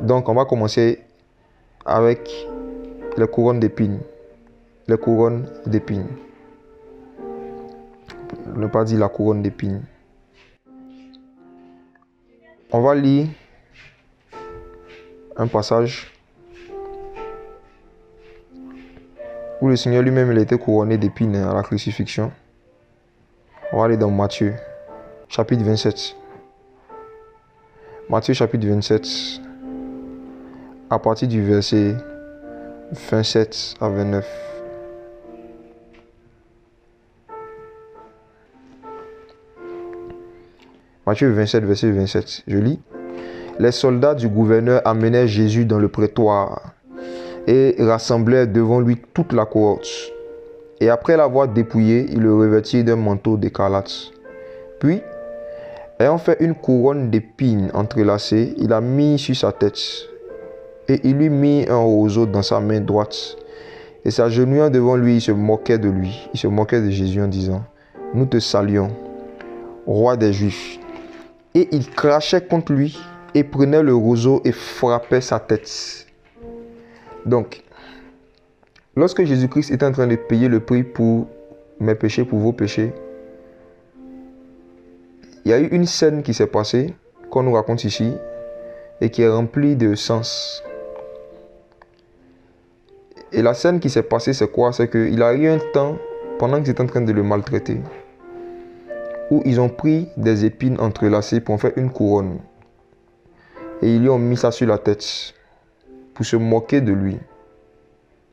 Donc, on va commencer avec les couronnes d'épines. Les couronnes d'épines. Ne pas dire la couronne d'épines. On va lire un passage où le Seigneur lui-même il a été couronné d'épines à la crucifixion. On va aller dans Matthieu, chapitre 27. Matthieu, chapitre 27, à partir du verset 27 à 29. Matthieu 27, verset 27. Je lis. Les soldats du gouverneur amenèrent Jésus dans le prétoire et rassemblèrent devant lui toute la cohorte. Et après l'avoir dépouillé, ils le revêtirent d'un manteau d'écarlate. Puis, ayant fait une couronne d'épines entrelacées, il a mis sur sa tête. Et il lui mit un roseau dans sa main droite. Et s'agenouillant devant lui, il se moquait de lui. Il se moquait de Jésus en disant, « Nous te saluons, roi des Juifs. » Et il crachait contre lui et prenait le roseau et frappait sa tête. Donc, lorsque Jésus-Christ était en train de payer le prix pour mes péchés, pour vos péchés, il y a eu une scène qui s'est passée, qu'on nous raconte ici, et qui est remplie de sens. Et la scène qui s'est passée, c'est quoi? C'est qu'il a eu un temps, pendant qu'ils étaient en train de le maltraiter, où ils ont pris des épines entrelacées pour en faire une couronne. Et ils lui ont mis ça sur la tête, pour se moquer de lui.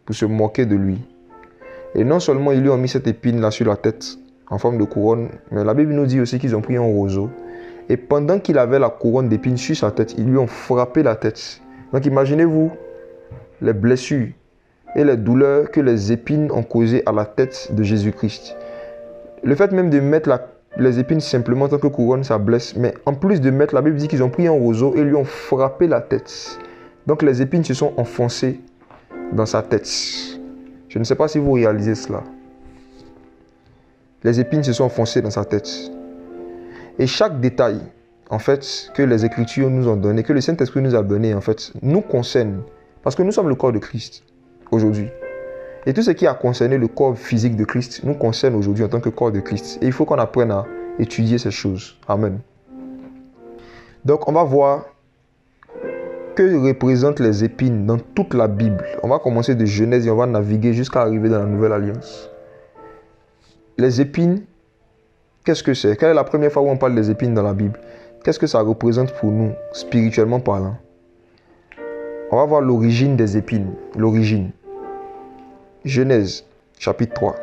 Pour se moquer de lui. Et non seulement ils lui ont mis cette épine-là sur la tête, en forme de couronne, mais la Bible nous dit aussi qu'ils ont pris un roseau. Et pendant qu'il avait la couronne d'épines sur sa tête, ils lui ont frappé la tête. Donc imaginez-vous les blessures et les douleurs que les épines ont causées à la tête de Jésus-Christ. Le fait même de mettre les épines simplement en tant que couronne, ça blesse. Mais en plus de mettre, la Bible dit qu'ils ont pris un roseau et lui ont frappé la tête. Donc les épines se sont enfoncées dans sa tête. Je ne sais pas si vous réalisez cela. Les épines se sont enfoncées dans sa tête. Et chaque détail, en fait, que les Écritures nous ont donné, que le Saint-Esprit nous a donné, en fait, nous concerne. Parce que nous sommes le corps de Christ, aujourd'hui. Et tout ce qui a concerné le corps physique de Christ nous concerne aujourd'hui en tant que corps de Christ. Et il faut qu'on apprenne à étudier ces choses. Amen. Donc, on va voir que représentent les épines dans toute la Bible. On va commencer de Genèse et on va naviguer jusqu'à arriver dans la Nouvelle Alliance. Les épines, qu'est-ce que c'est? Quelle est la première fois où on parle des épines dans la Bible? Qu'est-ce que ça représente pour nous, spirituellement parlant? On va voir l'origine des épines. L'origine. Genèse, chapitre 3.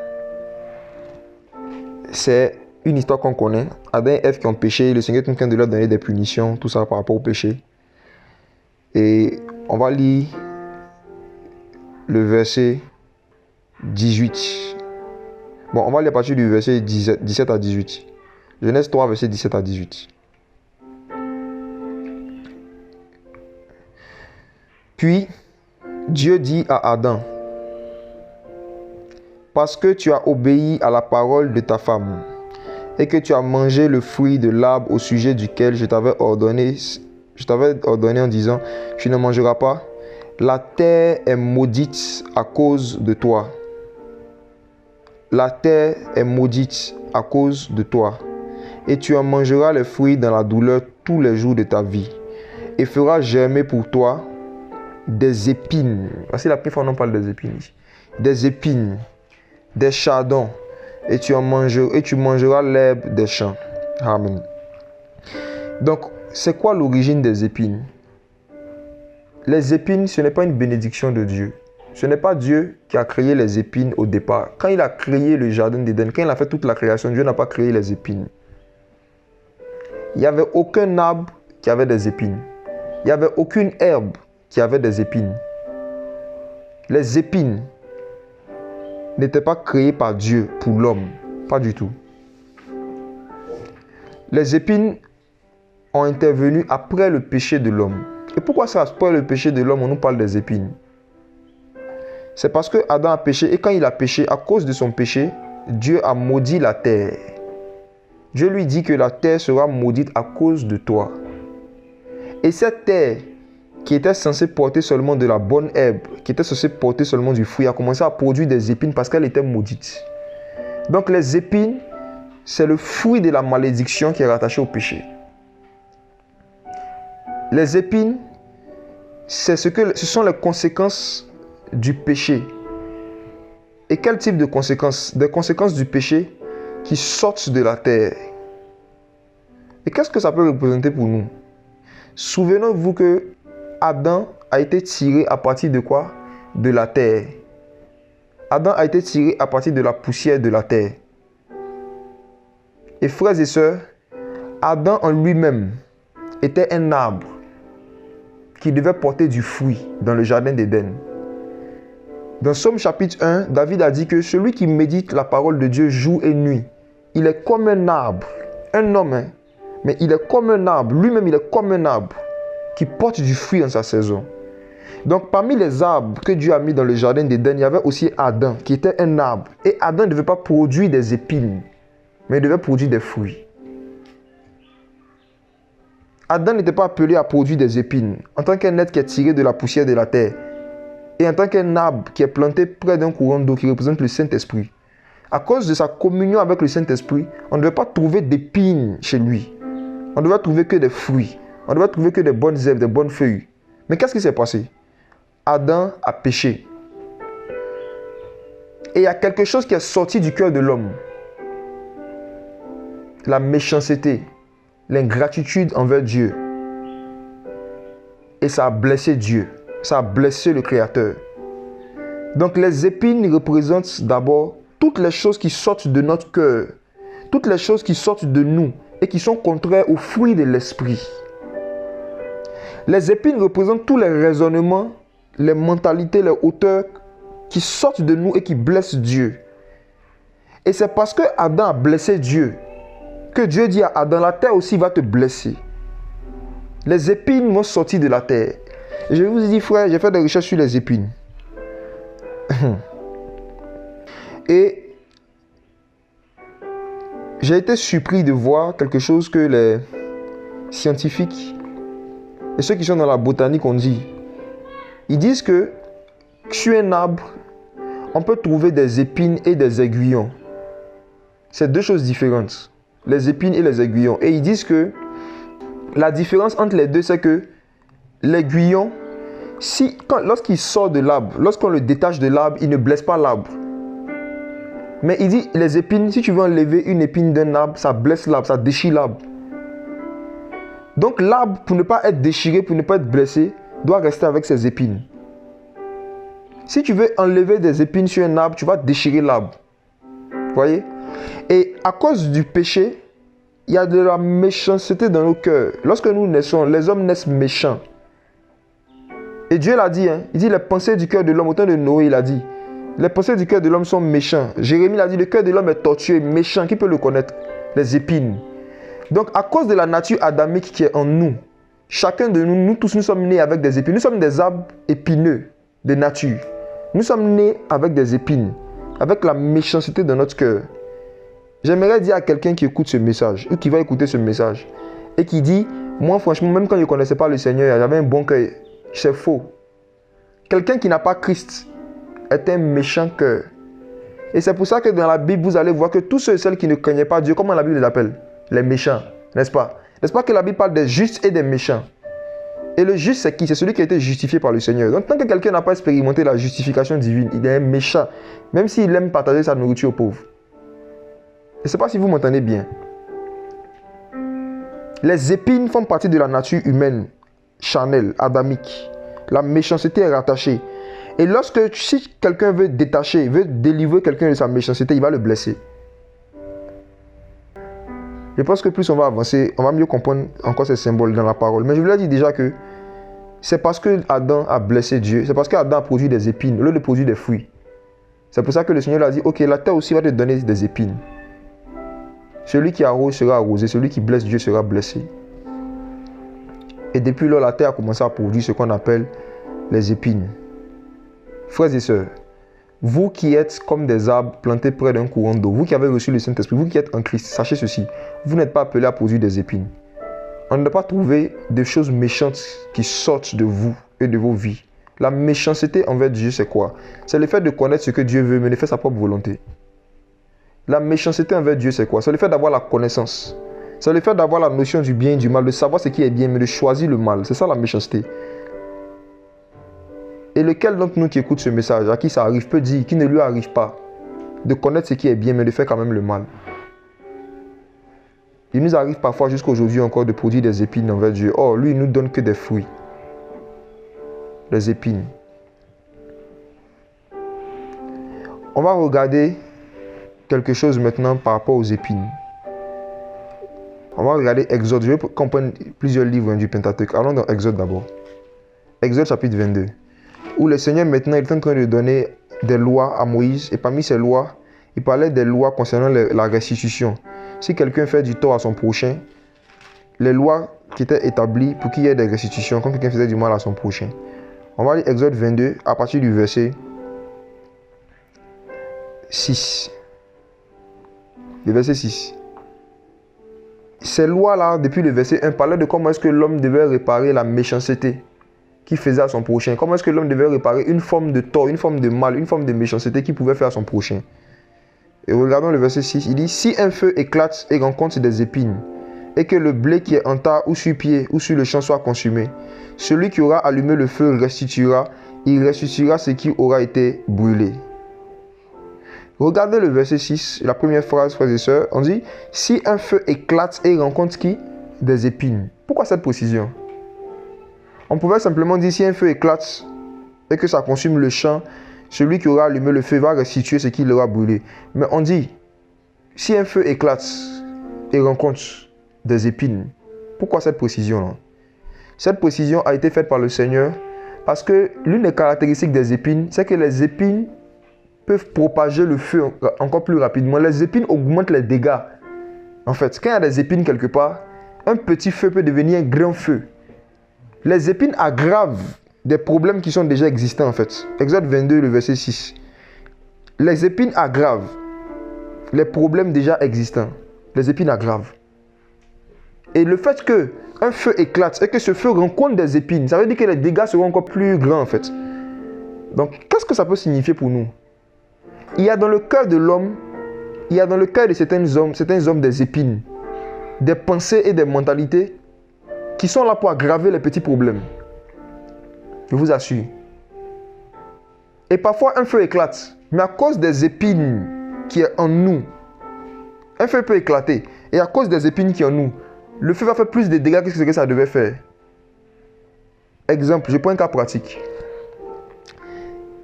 C'est une histoire qu'on connaît. Adam et Ève qui ont péché, le Seigneur est en train de leur donner des punitions, tout ça par rapport au péché. Et on va lire le verset 18. Bon, on va lire à partir du verset 17 à 18. Genèse 3, verset 17 à 18. Puis, Dieu dit à Adam, parce que tu as obéi à la parole de ta femme et que tu as mangé le fruit de l'arbre au sujet duquel je t'avais ordonné en disant, tu ne mangeras pas, la terre est maudite à cause de toi. La terre est maudite à cause de toi. Et tu en mangeras les fruits dans la douleur tous les jours de ta vie. Et feras germer pour toi des épines. Voici la première fois qu'on parle des épines ici. Des épines, des chardons. Et tu mangeras l'herbe des champs. Amen. Donc, c'est quoi l'origine des épines? Les épines, ce n'est pas une bénédiction de Dieu. Ce n'est pas Dieu qui a créé les épines au départ. Quand il a créé le jardin d'Éden, quand il a fait toute la création, Dieu n'a pas créé les épines. Il n'y avait aucun arbre qui avait des épines. Il n'y avait aucune herbe qui avait des épines. Les épines n'étaient pas créées par Dieu pour l'homme. Pas du tout. Les épines ont intervenu après le péché de l'homme. Et pourquoi c'est après le péché de l'homme on nous parle des épines? C'est parce que Adam a péché et quand il a péché, à cause de son péché, Dieu a maudit la terre. Dieu lui dit que la terre sera maudite à cause de toi. Et cette terre qui était censée porter seulement de la bonne herbe, qui était censée porter seulement du fruit, a commencé à produire des épines parce qu'elle était maudite. Donc les épines, c'est le fruit de la malédiction qui est rattaché au péché. Les épines, ce sont les conséquences du péché. Et quel type de conséquences? Des conséquences du péché qui sortent de la terre. Et qu'est-ce que ça peut représenter pour nous? Souvenez-vous que Adam a été tiré à partir de quoi? De la terre. Adam a été tiré à partir de la poussière de la terre. Et frères et sœurs, Adam en lui-même était un arbre qui devait porter du fruit dans le jardin d'Éden. Dans Somme chapitre 1, David a dit que celui qui médite la parole de Dieu jour et nuit, il est comme un arbre, un homme, mais il est comme un arbre, lui-même il est comme un arbre qui porte du fruit en sa saison. Donc parmi les arbres que Dieu a mis dans le jardin d'Éden, il y avait aussi Adam qui était un arbre. Et Adam ne devait pas produire des épines, mais il devait produire des fruits. Adam n'était pas appelé à produire des épines en tant qu'un être qui est tiré de la poussière de la terre. Et en tant qu'un arbre qui est planté près d'un courant d'eau qui représente le Saint-Esprit. À cause de sa communion avec le Saint-Esprit, on ne devait pas trouver d'épines chez lui. On ne devait trouver que des fruits. On ne devait trouver que des bonnes herbes, des bonnes feuilles. Mais qu'est-ce qui s'est passé? Adam a péché. Et il y a quelque chose qui est sorti du cœur de l'homme. La méchanceté, l'ingratitude envers Dieu. Et ça a blessé Dieu. Ça a blessé le Créateur. Donc les épines représentent d'abord toutes les choses qui sortent de notre cœur, toutes les choses qui sortent de nous et qui sont contraires aux fruits de l'esprit. Les épines représentent tous les raisonnements, les mentalités, les hauteurs qui sortent de nous et qui blessent Dieu. Et c'est parce que Adam a blessé Dieu que Dieu dit à Adam, la terre aussi va te blesser. Les épines vont sortir de la terre. Je vous ai dit, frère, j'ai fait des recherches sur les épines. Et j'ai été surpris de voir quelque chose que les scientifiques et ceux qui sont dans la botanique ont dit. Ils disent que sur un arbre, on peut trouver des épines et des aiguillons. C'est deux choses différentes. Les épines et les aiguillons. Et ils disent que la différence entre les deux, c'est que l'aiguillon, lorsqu'il sort de l'arbre, lorsqu'on le détache de l'arbre, il ne blesse pas l'arbre. Mais il dit, les épines, si tu veux enlever une épine d'un arbre, ça blesse l'arbre, ça déchire l'arbre. Donc l'arbre, pour ne pas être déchiré, pour ne pas être blessé, doit rester avec ses épines. Si tu veux enlever des épines sur un arbre, tu vas déchirer l'arbre. Vous voyez? Et à cause du péché, il y a de la méchanceté dans nos cœurs. Lorsque nous naissons, les hommes naissent méchants. Et Dieu l'a dit, il dit les pensées du cœur de l'homme, au temps de Noé, il a dit, les pensées du cœur de l'homme sont méchants. Jérémie l'a dit, le cœur de l'homme est tortueux, méchant. Qui peut le connaître? Les épines. Donc à cause de la nature adamique qui est en nous, chacun de nous, nous tous, nous sommes nés avec des épines. Nous sommes des arbres épineux de nature. Nous sommes nés avec des épines, avec la méchanceté de notre cœur. J'aimerais dire à quelqu'un qui écoute ce message, ou qui va écouter ce message, et qui dit, moi franchement, même quand je ne connaissais pas le Seigneur, j'avais un bon cœur. C'est faux. Quelqu'un qui n'a pas Christ est un méchant cœur. Et c'est pour ça que dans la Bible, vous allez voir que tous ceux et celles qui ne craignaient pas Dieu, comment la Bible les appelle? Les méchants, n'est-ce pas? N'est-ce pas que la Bible parle des justes et des méchants? Et le juste, c'est qui? C'est celui qui a été justifié par le Seigneur. Donc tant que quelqu'un n'a pas expérimenté la justification divine, il est un méchant, même s'il aime partager sa nourriture aux pauvres. Je ne sais pas si vous m'entendez bien. Les épines font partie de la nature humaine, charnelle, adamique. La méchanceté est rattachée. Et si quelqu'un veut détacher, veut délivrer quelqu'un de sa méchanceté, il va le blesser. Je pense que plus on va avancer, on va mieux comprendre encore ces symboles dans la parole. Mais je vous l'ai dit déjà que c'est parce que Adam a blessé Dieu, c'est parce qu'Adam a produit des épines au lieu de produire des fruits. C'est pour ça que le Seigneur a dit, ok, la terre aussi va te donner des épines. Celui qui arrose sera arrosé, celui qui blesse Dieu sera blessé. Et depuis lors, la terre a commencé à produire ce qu'on appelle les épines. Frères et sœurs, vous qui êtes comme des arbres plantés près d'un courant d'eau, vous qui avez reçu le Saint-Esprit, vous qui êtes en Christ, sachez ceci, vous n'êtes pas appelés à produire des épines. On ne doit pas trouver des choses méchantes qui sortent de vous et de vos vies. La méchanceté envers Dieu, c'est quoi? C'est le fait de connaître ce que Dieu veut, mais de faire sa propre volonté. La méchanceté envers Dieu, c'est quoi? C'est le fait d'avoir la connaissance. C'est le fait d'avoir la notion du bien et du mal, de savoir ce qui est bien, mais de choisir le mal. C'est ça la méchanceté. Et lequel d'entre nous qui écoute ce message, à qui ça arrive, peut dire qu'il ne lui arrive pas de connaître ce qui est bien, mais de faire quand même le mal? Il nous arrive parfois jusqu'à aujourd'hui encore de produire des épines envers Dieu. Or, lui, il ne nous donne que des fruits. Des épines. On va regarder quelque chose maintenant par rapport aux épines. On va regarder Exode. Je vais comprendre plusieurs livres du Pentateuque. Allons dans Exode d'abord. Exode chapitre 22. Où le Seigneur maintenant est en train de donner des lois à Moïse. Et parmi ces lois, il parlait des lois concernant la restitution. Si quelqu'un fait du tort à son prochain, les lois qui étaient établies pour qu'il y ait des restitutions quand quelqu'un faisait du mal à son prochain. On va lire Exode 22 à partir du verset 6. Le verset 6. Ces lois-là, depuis le verset 1, parlaient de comment est-ce que l'homme devait réparer la méchanceté qu'il faisait à son prochain. Comment est-ce que l'homme devait réparer une forme de tort, une forme de mal, une forme de méchanceté qu'il pouvait faire à son prochain. Et regardons le verset 6, il dit « Si un feu éclate et rencontre des épines, et que le blé qui est en tas ou sur pied ou sur le champ soit consumé, celui qui aura allumé le feu restituera, il restituera ce qui aura été brûlé. » Regardez le verset 6, la première phrase, frères et sœurs, on dit « Si un feu éclate et rencontre qui? Des épines. » Pourquoi cette précision? On pouvait simplement dire « Si un feu éclate et que ça consume le champ, celui qui aura allumé le feu va restituer ce qu'il aura brûlé. » Mais on dit « Si un feu éclate et rencontre des épines. » Pourquoi cette précision-là? Cette précision a été faite par le Seigneur parce que l'une des caractéristiques des épines, c'est que les épines peuvent propager le feu encore plus rapidement. Les épines augmentent les dégâts. En fait, quand il y a des épines quelque part, un petit feu peut devenir un grand feu. Les épines aggravent des problèmes qui sont déjà existants en fait. Exode 22, le verset 6. Les épines aggravent les problèmes déjà existants. Les épines aggravent. Et le fait qu'un feu éclate et que ce feu rencontre des épines, ça veut dire que les dégâts seront encore plus grands en fait. Donc, qu'est-ce que ça peut signifier pour nous? Il y a dans le cœur de l'homme, il y a dans le cœur de certains hommes des épines, des pensées et des mentalités qui sont là pour aggraver les petits problèmes. Je vous assure. Et parfois, un feu éclate, mais à cause des épines qui est en nous, un feu peut éclater. Et à cause des épines qui est en nous, le feu va faire plus de dégâts que ce que ça devait faire. Exemple, je prends un cas pratique.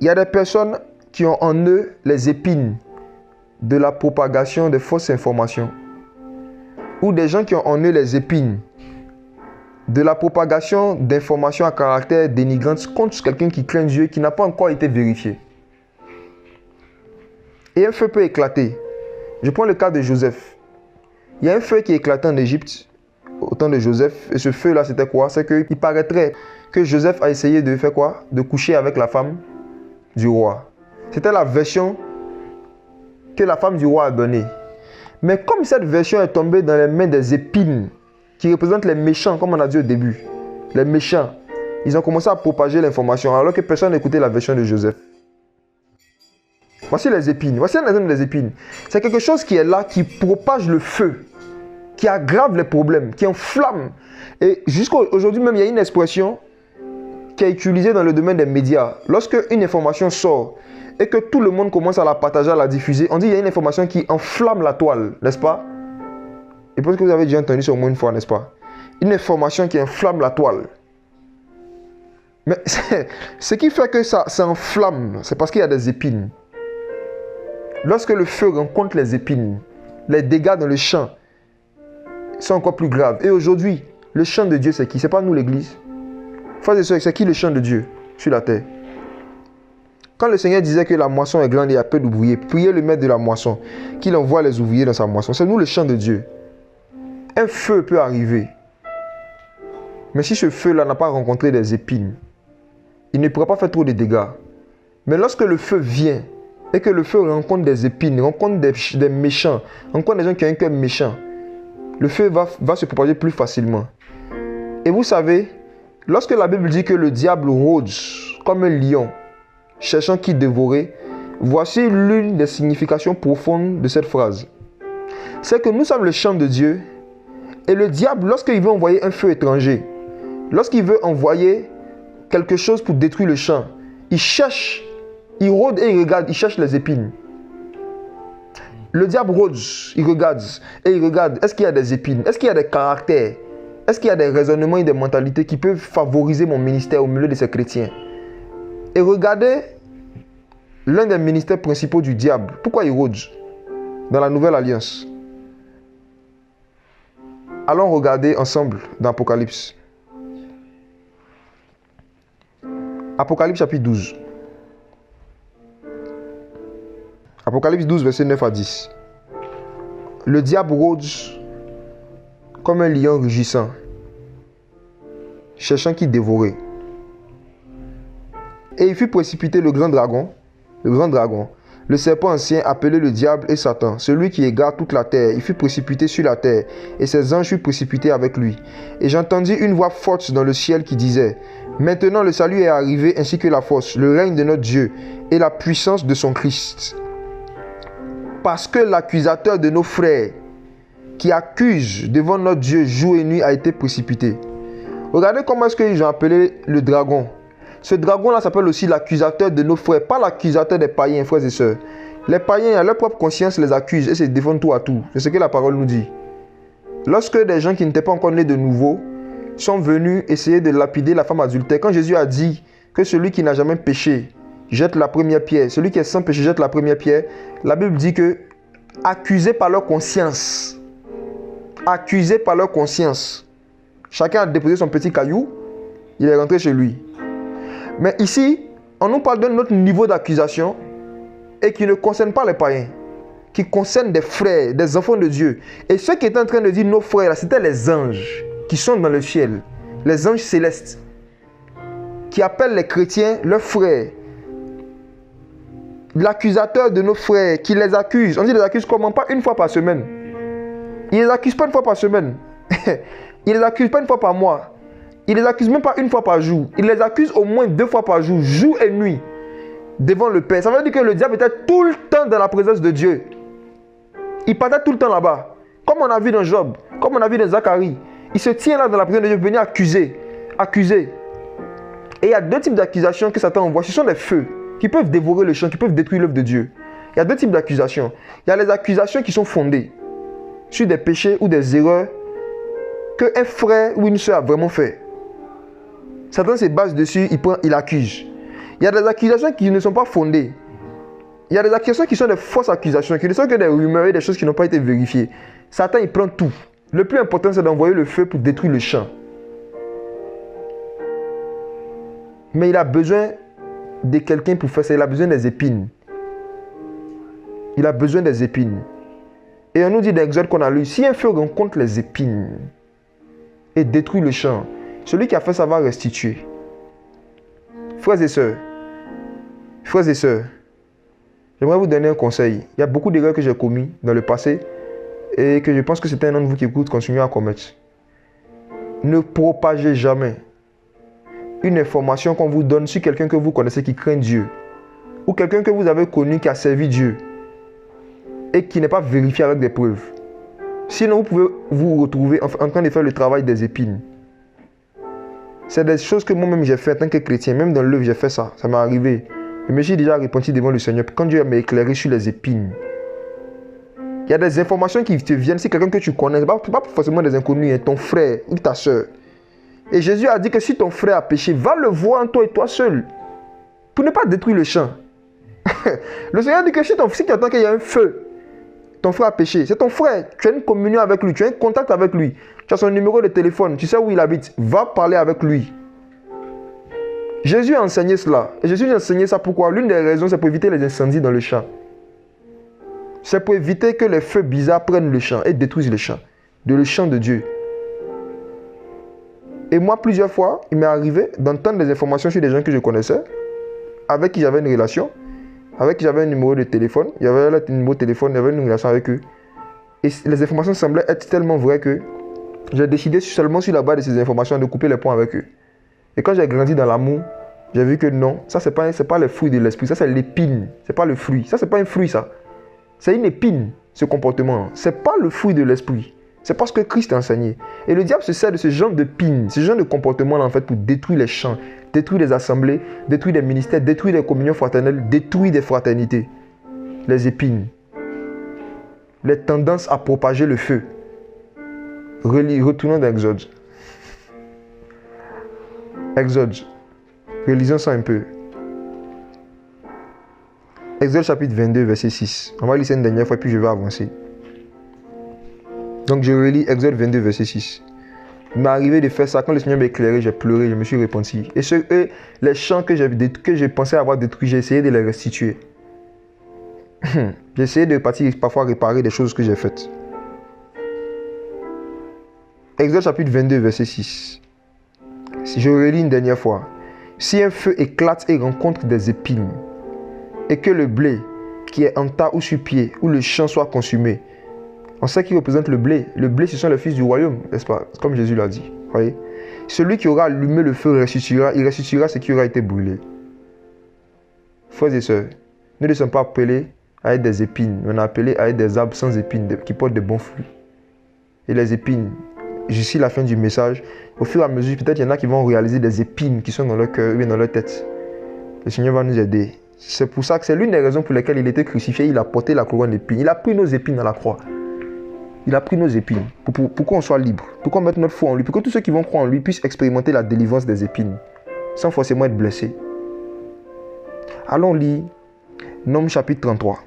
Il y a des personnes qui ont en eux les épines de la propagation de fausses informations. Ou des gens qui ont en eux les épines de la propagation d'informations à caractère dénigrant contre quelqu'un qui craint Dieu, qui n'a pas encore été vérifié. Et un feu peut éclater. Je prends le cas de Joseph. Il y a un feu qui éclatait en Égypte au temps de Joseph. Et ce feu-là, c'était quoi? C'est qu'il paraîtrait que Joseph a essayé de faire quoi? De coucher avec la femme du roi. C'était la version que la femme du roi a donnée. Mais comme cette version est tombée dans les mains des épines, qui représentent les méchants, comme on a dit au début, les méchants, ils ont commencé à propager l'information alors que personne n'écoutait la version de Joseph. Voici les épines. Voici un exemple des épines. C'est quelque chose qui est là, qui propage le feu, qui aggrave les problèmes, qui enflamme. Et jusqu'à aujourd'hui même, il y a une expression qui est utilisée dans le domaine des médias. Lorsque une information sort et que tout le monde commence à la partager, à la diffuser, on dit qu'il y a une information qui enflamme la toile, n'est-ce pas? Et peut-être que vous avez déjà entendu ça au moins une fois, n'est-ce pas? Une information qui enflamme la toile. Mais ce qui fait que ça enflamme, c'est parce qu'il y a des épines. Lorsque le feu rencontre les épines, les dégâts dans le champ sont encore plus graves. Et aujourd'hui, le champ de Dieu, c'est qui? Ce n'est pas nous l'église. Frères et sœurs, c'est qui le champ de Dieu sur la terre? Quand le Seigneur disait que la moisson est grande et il y a peu d'ouvriers, priez le maître de la moisson, qu'il envoie les ouvriers dans sa moisson. C'est nous le champ de Dieu. Un feu peut arriver. Mais si ce feu-là n'a pas rencontré des épines, il ne pourra pas faire trop de dégâts. Mais lorsque le feu vient, et que le feu rencontre des épines, rencontre des méchants, rencontre des gens qui ont un cœur méchant, le feu va se propager plus facilement. Et vous savez, lorsque la Bible dit que le diable rôde comme un lion, cherchant qui dévorer, voici l'une des significations profondes de cette phrase. C'est que nous sommes le champ de Dieu, et le diable, lorsqu'il veut envoyer un feu étranger, lorsqu'il veut envoyer quelque chose pour détruire le champ, il cherche, il rôde et il regarde, il cherche les épines. Le diable rôde, il regarde et il regarde, est-ce qu'il y a des épines, est-ce qu'il y a des caractères, est-ce qu'il y a des raisonnements et des mentalités qui peuvent favoriser mon ministère au milieu de ces chrétiens. Et regardez l'un des ministères principaux du diable. Pourquoi il rôde dans la Nouvelle Alliance? Allons regarder ensemble dans Apocalypse. Apocalypse chapitre 12. Apocalypse 12, versets 9 à 10. Le diable rôde comme un lion rugissant, cherchant qui dévorer. Et il fut précipité le grand dragon, le serpent ancien appelé le diable et Satan, celui qui égare toute la terre. Il fut précipité sur la terre, et ses anges furent précipités avec lui. Et j'entendis une voix forte dans le ciel qui disait: Maintenant le salut est arrivé, ainsi que la force, le règne de notre Dieu et la puissance de son Christ. Parce que l'accusateur de nos frères, qui accuse devant notre Dieu jour et nuit, a été précipité. Regardez comment est-ce qu'ils ont appelé le dragon. Ce dragon-là s'appelle aussi l'accusateur de nos frères, pas l'accusateur des païens, frères et sœurs. Les païens, à leur propre conscience, les accusent et se défendent tout à tout. C'est ce que la parole nous dit. Lorsque des gens qui n'étaient pas encore nés de nouveau sont venus essayer de lapider la femme adultère, quand Jésus a dit que celui qui n'a jamais péché jette la première pierre, celui qui est sans péché jette la première pierre, la Bible dit que, accusés par leur conscience, chacun a déposé son petit caillou, il est rentré chez lui. Mais ici, on nous parle d'un autre niveau d'accusation et qui ne concerne pas les païens, qui concerne des frères, des enfants de Dieu. Et ceux qui étaient en train de dire nos frères, c'était les anges qui sont dans le ciel, les anges célestes, qui appellent les chrétiens leurs frères. L'accusateur de nos frères qui les accuse, on dit les accuse comment? Pas une fois par semaine. Il les accuse pas une fois par semaine. Il les accuse pas une fois par mois. Il les accuse même pas une fois par jour. Il les accuse au moins 2 fois par jour, jour et nuit, devant le Père. Ça veut dire que le diable était tout le temps dans la présence de Dieu. Il partait tout le temps là-bas. Comme on a vu dans Job, comme on a vu dans Zacharie. Il se tient là dans la présence de Dieu, venir accuser. Et il y a 2 types d'accusations que Satan envoie. Ce sont des feux qui peuvent dévorer le champ, qui peuvent détruire l'œuvre de Dieu. Il y a 2 types d'accusations. Il y a les accusations qui sont fondées sur des péchés ou des erreurs qu'un frère ou une soeur a vraiment fait. Satan se base dessus, il accuse. Il y a des accusations qui ne sont pas fondées. Il y a des accusations qui sont des fausses accusations, qui ne sont que des rumeurs et des choses qui n'ont pas été vérifiées. Satan, il prend tout. Le plus important, c'est d'envoyer le feu pour détruire le champ. Mais il a besoin de quelqu'un pour faire ça. Il a besoin des épines. Il a besoin des épines. Et on nous dit dans l'Exode qu'on a lu, si un feu rencontre les épines et détruit le champ, celui qui a fait ça va restituer. Frères et sœurs, j'aimerais vous donner un conseil. Il y a beaucoup d'erreurs que j'ai commises dans le passé et que je pense que certains d'entre vous qui écoutent continuent à commettre. Ne propagez jamais une information qu'on vous donne sur quelqu'un que vous connaissez qui craint Dieu ou quelqu'un que vous avez connu qui a servi Dieu et qui n'est pas vérifié avec des preuves. Sinon, vous pouvez vous retrouver en train de faire le travail des épines. C'est des choses que moi-même j'ai fait en tant que chrétien. Même dans l'œuvre, j'ai fait ça. Ça m'est arrivé. Je me suis déjà repenti devant le Seigneur. Quand Dieu m'a éclairé sur les épines. Il y a des informations qui te viennent. Si quelqu'un que tu connais, pas forcément des inconnus, hein, ton frère ou ta soeur. Et Jésus a dit que si ton frère a péché, va le voir en toi et toi seul. Pour ne pas détruire le champ. Le Seigneur dit que si tu attends qu'il y a un feu, ton frère a péché, c'est ton frère. Tu as une communion avec lui, tu as un contact avec lui. Tu as son numéro de téléphone, tu sais où il habite. Va parler avec lui. Jésus a enseigné cela. Et Jésus a enseigné ça pourquoi? L'une des raisons, c'est pour éviter les incendies dans le champ. C'est pour éviter que les feux bizarres prennent le champ et détruisent le champ. Le champ de Dieu. Et moi, plusieurs fois, il m'est arrivé d'entendre des informations sur des gens que je connaissais, avec qui j'avais une relation, avec qui j'avais un numéro de téléphone. Il y avait un numéro de téléphone, il y avait une relation avec eux. Et les informations semblaient être tellement vraies que j'ai décidé seulement sur la base de ces informations de couper les ponts avec eux. Et quand j'ai grandi dans l'amour, j'ai vu que non, ça c'est pas le fruit de l'esprit, ça c'est l'épine, c'est pas le fruit. Ça c'est pas un fruit ça. C'est une épine, ce comportement. C'est pas le fruit de l'esprit. C'est parce que Christ a enseigné. Et le diable se sert de ce genre de pine, ce genre de comportement là en fait pour détruire les champs, détruire les assemblées, détruire les ministères, détruire les communions fraternelles, détruire des fraternités. Les épines. Les tendances à propager le feu. Retournons dans Exode. Exode. Relisons ça un peu. Exode chapitre 22, verset 6. On va lire ça une dernière fois, puis je vais avancer. Donc je relis Exode 22, verset 6. Il m'est arrivé de faire ça. Quand le Seigneur m'a éclairé, j'ai pleuré, je me suis repenti. Et les champs que j'ai pensé avoir détruits, j'ai essayé de les restituer. J'ai essayé de parfois réparer des choses que j'ai faites. Exode chapitre 22, verset 6. Si je relis une dernière fois. Si un feu éclate et rencontre des épines, et que le blé qui est en tas ou sur pied, ou le champ soit consumé, on sait qui représente le blé. Le blé, ce sont les fils du royaume, n'est-ce pas? Comme Jésus l'a dit. Voyez? Celui qui aura allumé le feu ressuscitera, il ressuscitera ce qui aura été brûlé. Frères et sœurs, nous ne sommes pas appelés à être des épines, on est appelés à être des arbres sans épines, qui portent de bons fruits. Et les épines, jusqu'à la fin du message, au fur et à mesure, peut-être il y en a qui vont réaliser des épines qui sont dans leur cœur ou dans leur tête. Le Seigneur va nous aider. C'est pour ça que c'est l'une des raisons pour lesquelles il était crucifié. Il a porté la couronne d'épines. Il a pris nos épines à la croix. Il a pris nos épines pour qu'on soit libre, pour qu'on mette notre foi en lui, pour que tous ceux qui vont croire en lui puissent expérimenter la délivrance des épines, sans forcément être blessés. Allons lire Nom chapitre 33.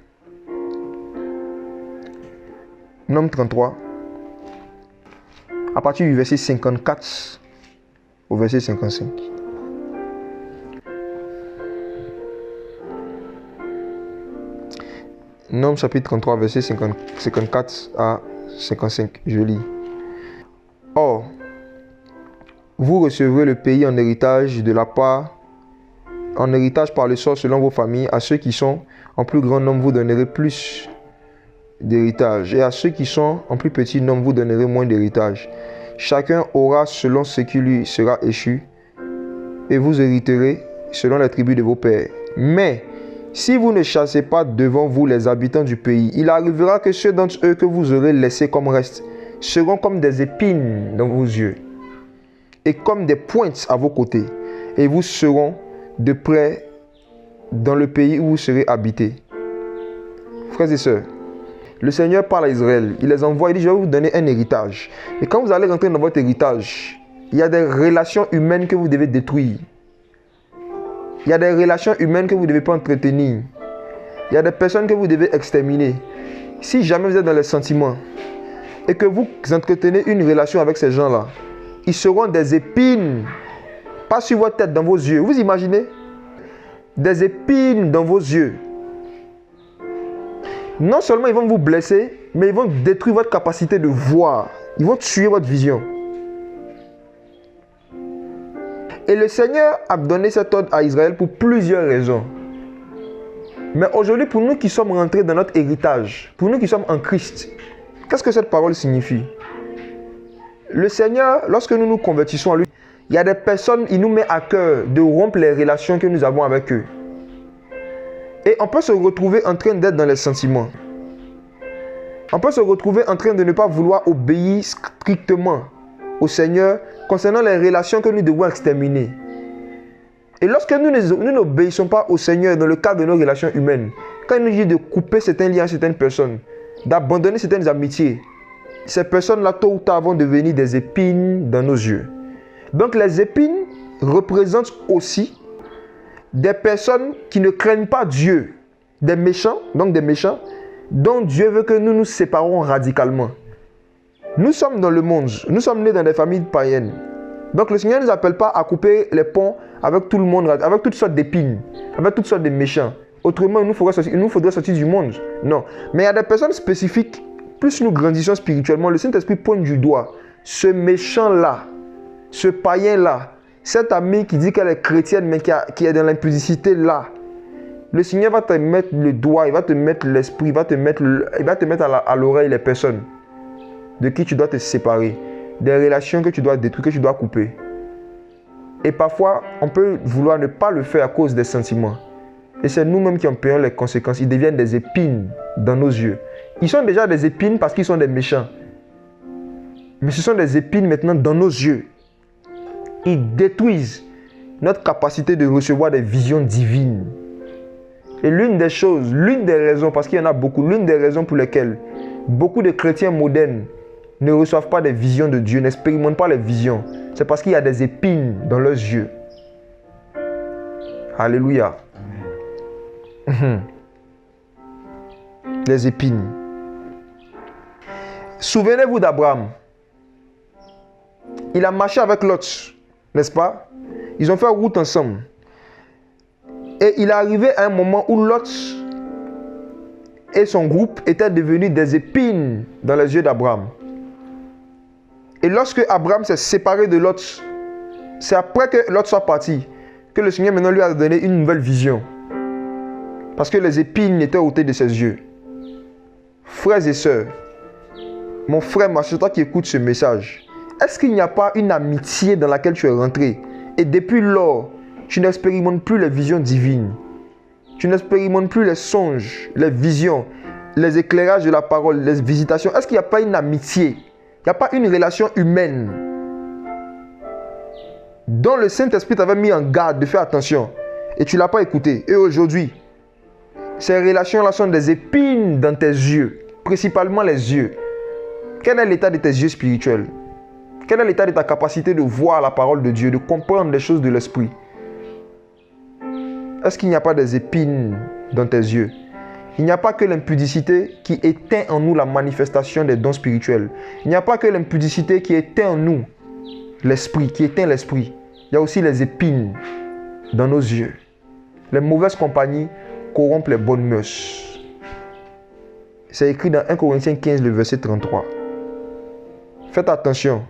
Nom 33, à partir du verset 54 au verset 55. Nom chapitre 33, verset 54 à 55, je lis. Or, vous recevrez le pays en héritage de la part, en héritage par le sort selon vos familles. À ceux qui sont en plus grand nombre, vous donnerez plus d'héritage. Et à ceux qui sont en plus petit nombre, vous donnerez moins d'héritage. Chacun aura selon ce qui lui sera échu. Et vous hériterez selon la tribu de vos pères. Mais, si vous ne chassez pas devant vous les habitants du pays, il arrivera que ceux d'entre eux que vous aurez laissés comme reste seront comme des épines dans vos yeux et comme des pointes à vos côtés. Et vous seront de près dans le pays où vous serez habités. Frères et sœurs, le Seigneur parle à Israël. Il les envoie, il dit, je vais vous donner un héritage. Et quand vous allez rentrer dans votre héritage, il y a des relations humaines que vous devez détruire. Il y a des relations humaines que vous ne devez pas entretenir. Il y a des personnes que vous devez exterminer. Si jamais vous êtes dans les sentiments et que vous entretenez une relation avec ces gens-là, ils seront des épines, pas sur votre tête, dans vos yeux. Vous imaginez? Des épines dans vos yeux. Non seulement ils vont vous blesser, mais ils vont détruire votre capacité de voir. Ils vont tuer votre vision. Et le Seigneur a donné cet ordre à Israël pour plusieurs raisons. Mais aujourd'hui, pour nous qui sommes rentrés dans notre héritage, pour nous qui sommes en Christ, qu'est-ce que cette parole signifie? Le Seigneur, lorsque nous nous convertissons à lui, il y a des personnes, il nous met à cœur de rompre les relations que nous avons avec eux. Et on peut se retrouver en train d'être dans les sentiments. On peut se retrouver en train de ne pas vouloir obéir strictement au Seigneur concernant les relations que nous devons exterminer. Et lorsque nous n'obéissons pas au Seigneur dans le cadre de nos relations humaines, quand il nous dit de couper certains liens à certaines personnes, d'abandonner certaines amitiés, ces personnes-là, tôt ou tard, vont devenir des épines dans nos yeux. Donc les épines représentent aussi des personnes qui ne craignent pas Dieu, des méchants, dont Dieu veut que nous nous séparons radicalement. Nous sommes dans le monde, nous sommes nés dans des familles païennes. Donc le Seigneur ne nous appelle pas à couper les ponts avec tout le monde, avec toutes sortes d'épines, avec toutes sortes de méchants. Autrement, il nous faudrait sortir du monde. Non. Mais il y a des personnes spécifiques, plus nous grandissons spirituellement, le Saint-Esprit pointe du doigt. Ce méchant-là, ce païen-là, cette amie qui dit qu'elle est chrétienne mais qui est dans l'impudicité là, Le Seigneur va te mettre le doigt, il va te mettre l'esprit, il va te mettre à l'oreille les personnes de qui tu dois te séparer, des relations que tu dois détruire, que tu dois couper. Et parfois, on peut vouloir ne pas le faire à cause des sentiments. Et c'est nous-mêmes qui en payons les conséquences. Ils deviennent des épines dans nos yeux. Ils sont déjà des épines parce qu'ils sont des méchants. Mais ce sont des épines maintenant dans nos yeux. Ils détruisent notre capacité de recevoir des visions divines. Et l'une des choses, l'une des raisons, parce qu'il y en a beaucoup, l'une des raisons pour lesquelles beaucoup de chrétiens modernes ne reçoivent pas des visions de Dieu, n'expérimentent pas les visions, c'est parce qu'il y a des épines dans leurs yeux. Alléluia. Les épines. Souvenez-vous d'Abraham. Il a marché avec Lot, n'est-ce pas? Ils ont fait route ensemble. Et il est arrivé à un moment où Lot et son groupe étaient devenus des épines dans les yeux d'Abraham. Et lorsque Abraham s'est séparé de Lot, c'est après que Lot soit parti que le Seigneur maintenant lui a donné une nouvelle vision. Parce que les épines étaient ôtées de ses yeux. Frères et sœurs, mon frère, ma soeur, toi qui écoutes ce message, est-ce qu'il n'y a pas une amitié dans laquelle tu es rentré? Et depuis lors, tu n'expérimentes plus les visions divines. Tu n'expérimentes plus les songes, les visions, les éclairages de la parole, les visitations. Est-ce qu'il n'y a pas une amitié? Il n'y a pas une relation humaine dont le Saint-Esprit t'avait mis en garde de faire attention et tu ne l'as pas écouté. Et aujourd'hui, ces relations-là sont des épines dans tes yeux, principalement les yeux. Quel est l'état de tes yeux spirituels? Quel est l'état de ta capacité de voir la parole de Dieu, de comprendre les choses de l'esprit? Est-ce qu'il n'y a pas des épines dans tes yeux? Il n'y a pas que l'impudicité qui éteint en nous la manifestation des dons spirituels. Il n'y a pas que l'impudicité qui éteint en nous l'esprit, qui éteint l'esprit. Il y a aussi les épines dans nos yeux. Les mauvaises compagnies corrompent les bonnes mœurs. C'est écrit dans 1 Corinthiens 15, le verset 33. Faites attention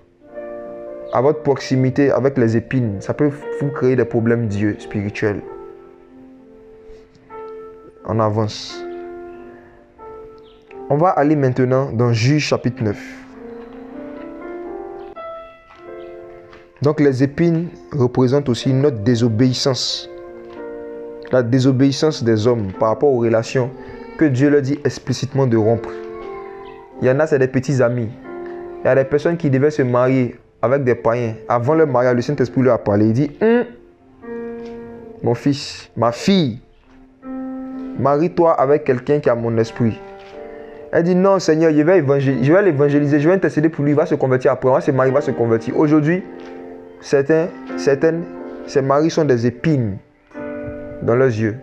à votre proximité avec les épines. Ça peut vous créer des problèmes d'yeux spirituels. On avance. On va aller maintenant dans Juge chapitre 9. Donc les épines représentent aussi notre désobéissance. La désobéissance des hommes par rapport aux relations que Dieu leur dit explicitement de rompre. Il y en a, c'est des petits amis. Il y a des personnes qui devaient se marier avec des païens. Avant leur mariage, le Saint-Esprit leur a parlé. Il dit, mon fils, ma fille, marie-toi avec quelqu'un qui a mon esprit. Elle dit, non Seigneur, je vais l'évangéliser, je vais intercéder pour lui, il va se convertir après, on va se marier, il va se convertir. Aujourd'hui, certains, ces maris sont des épines dans leurs yeux.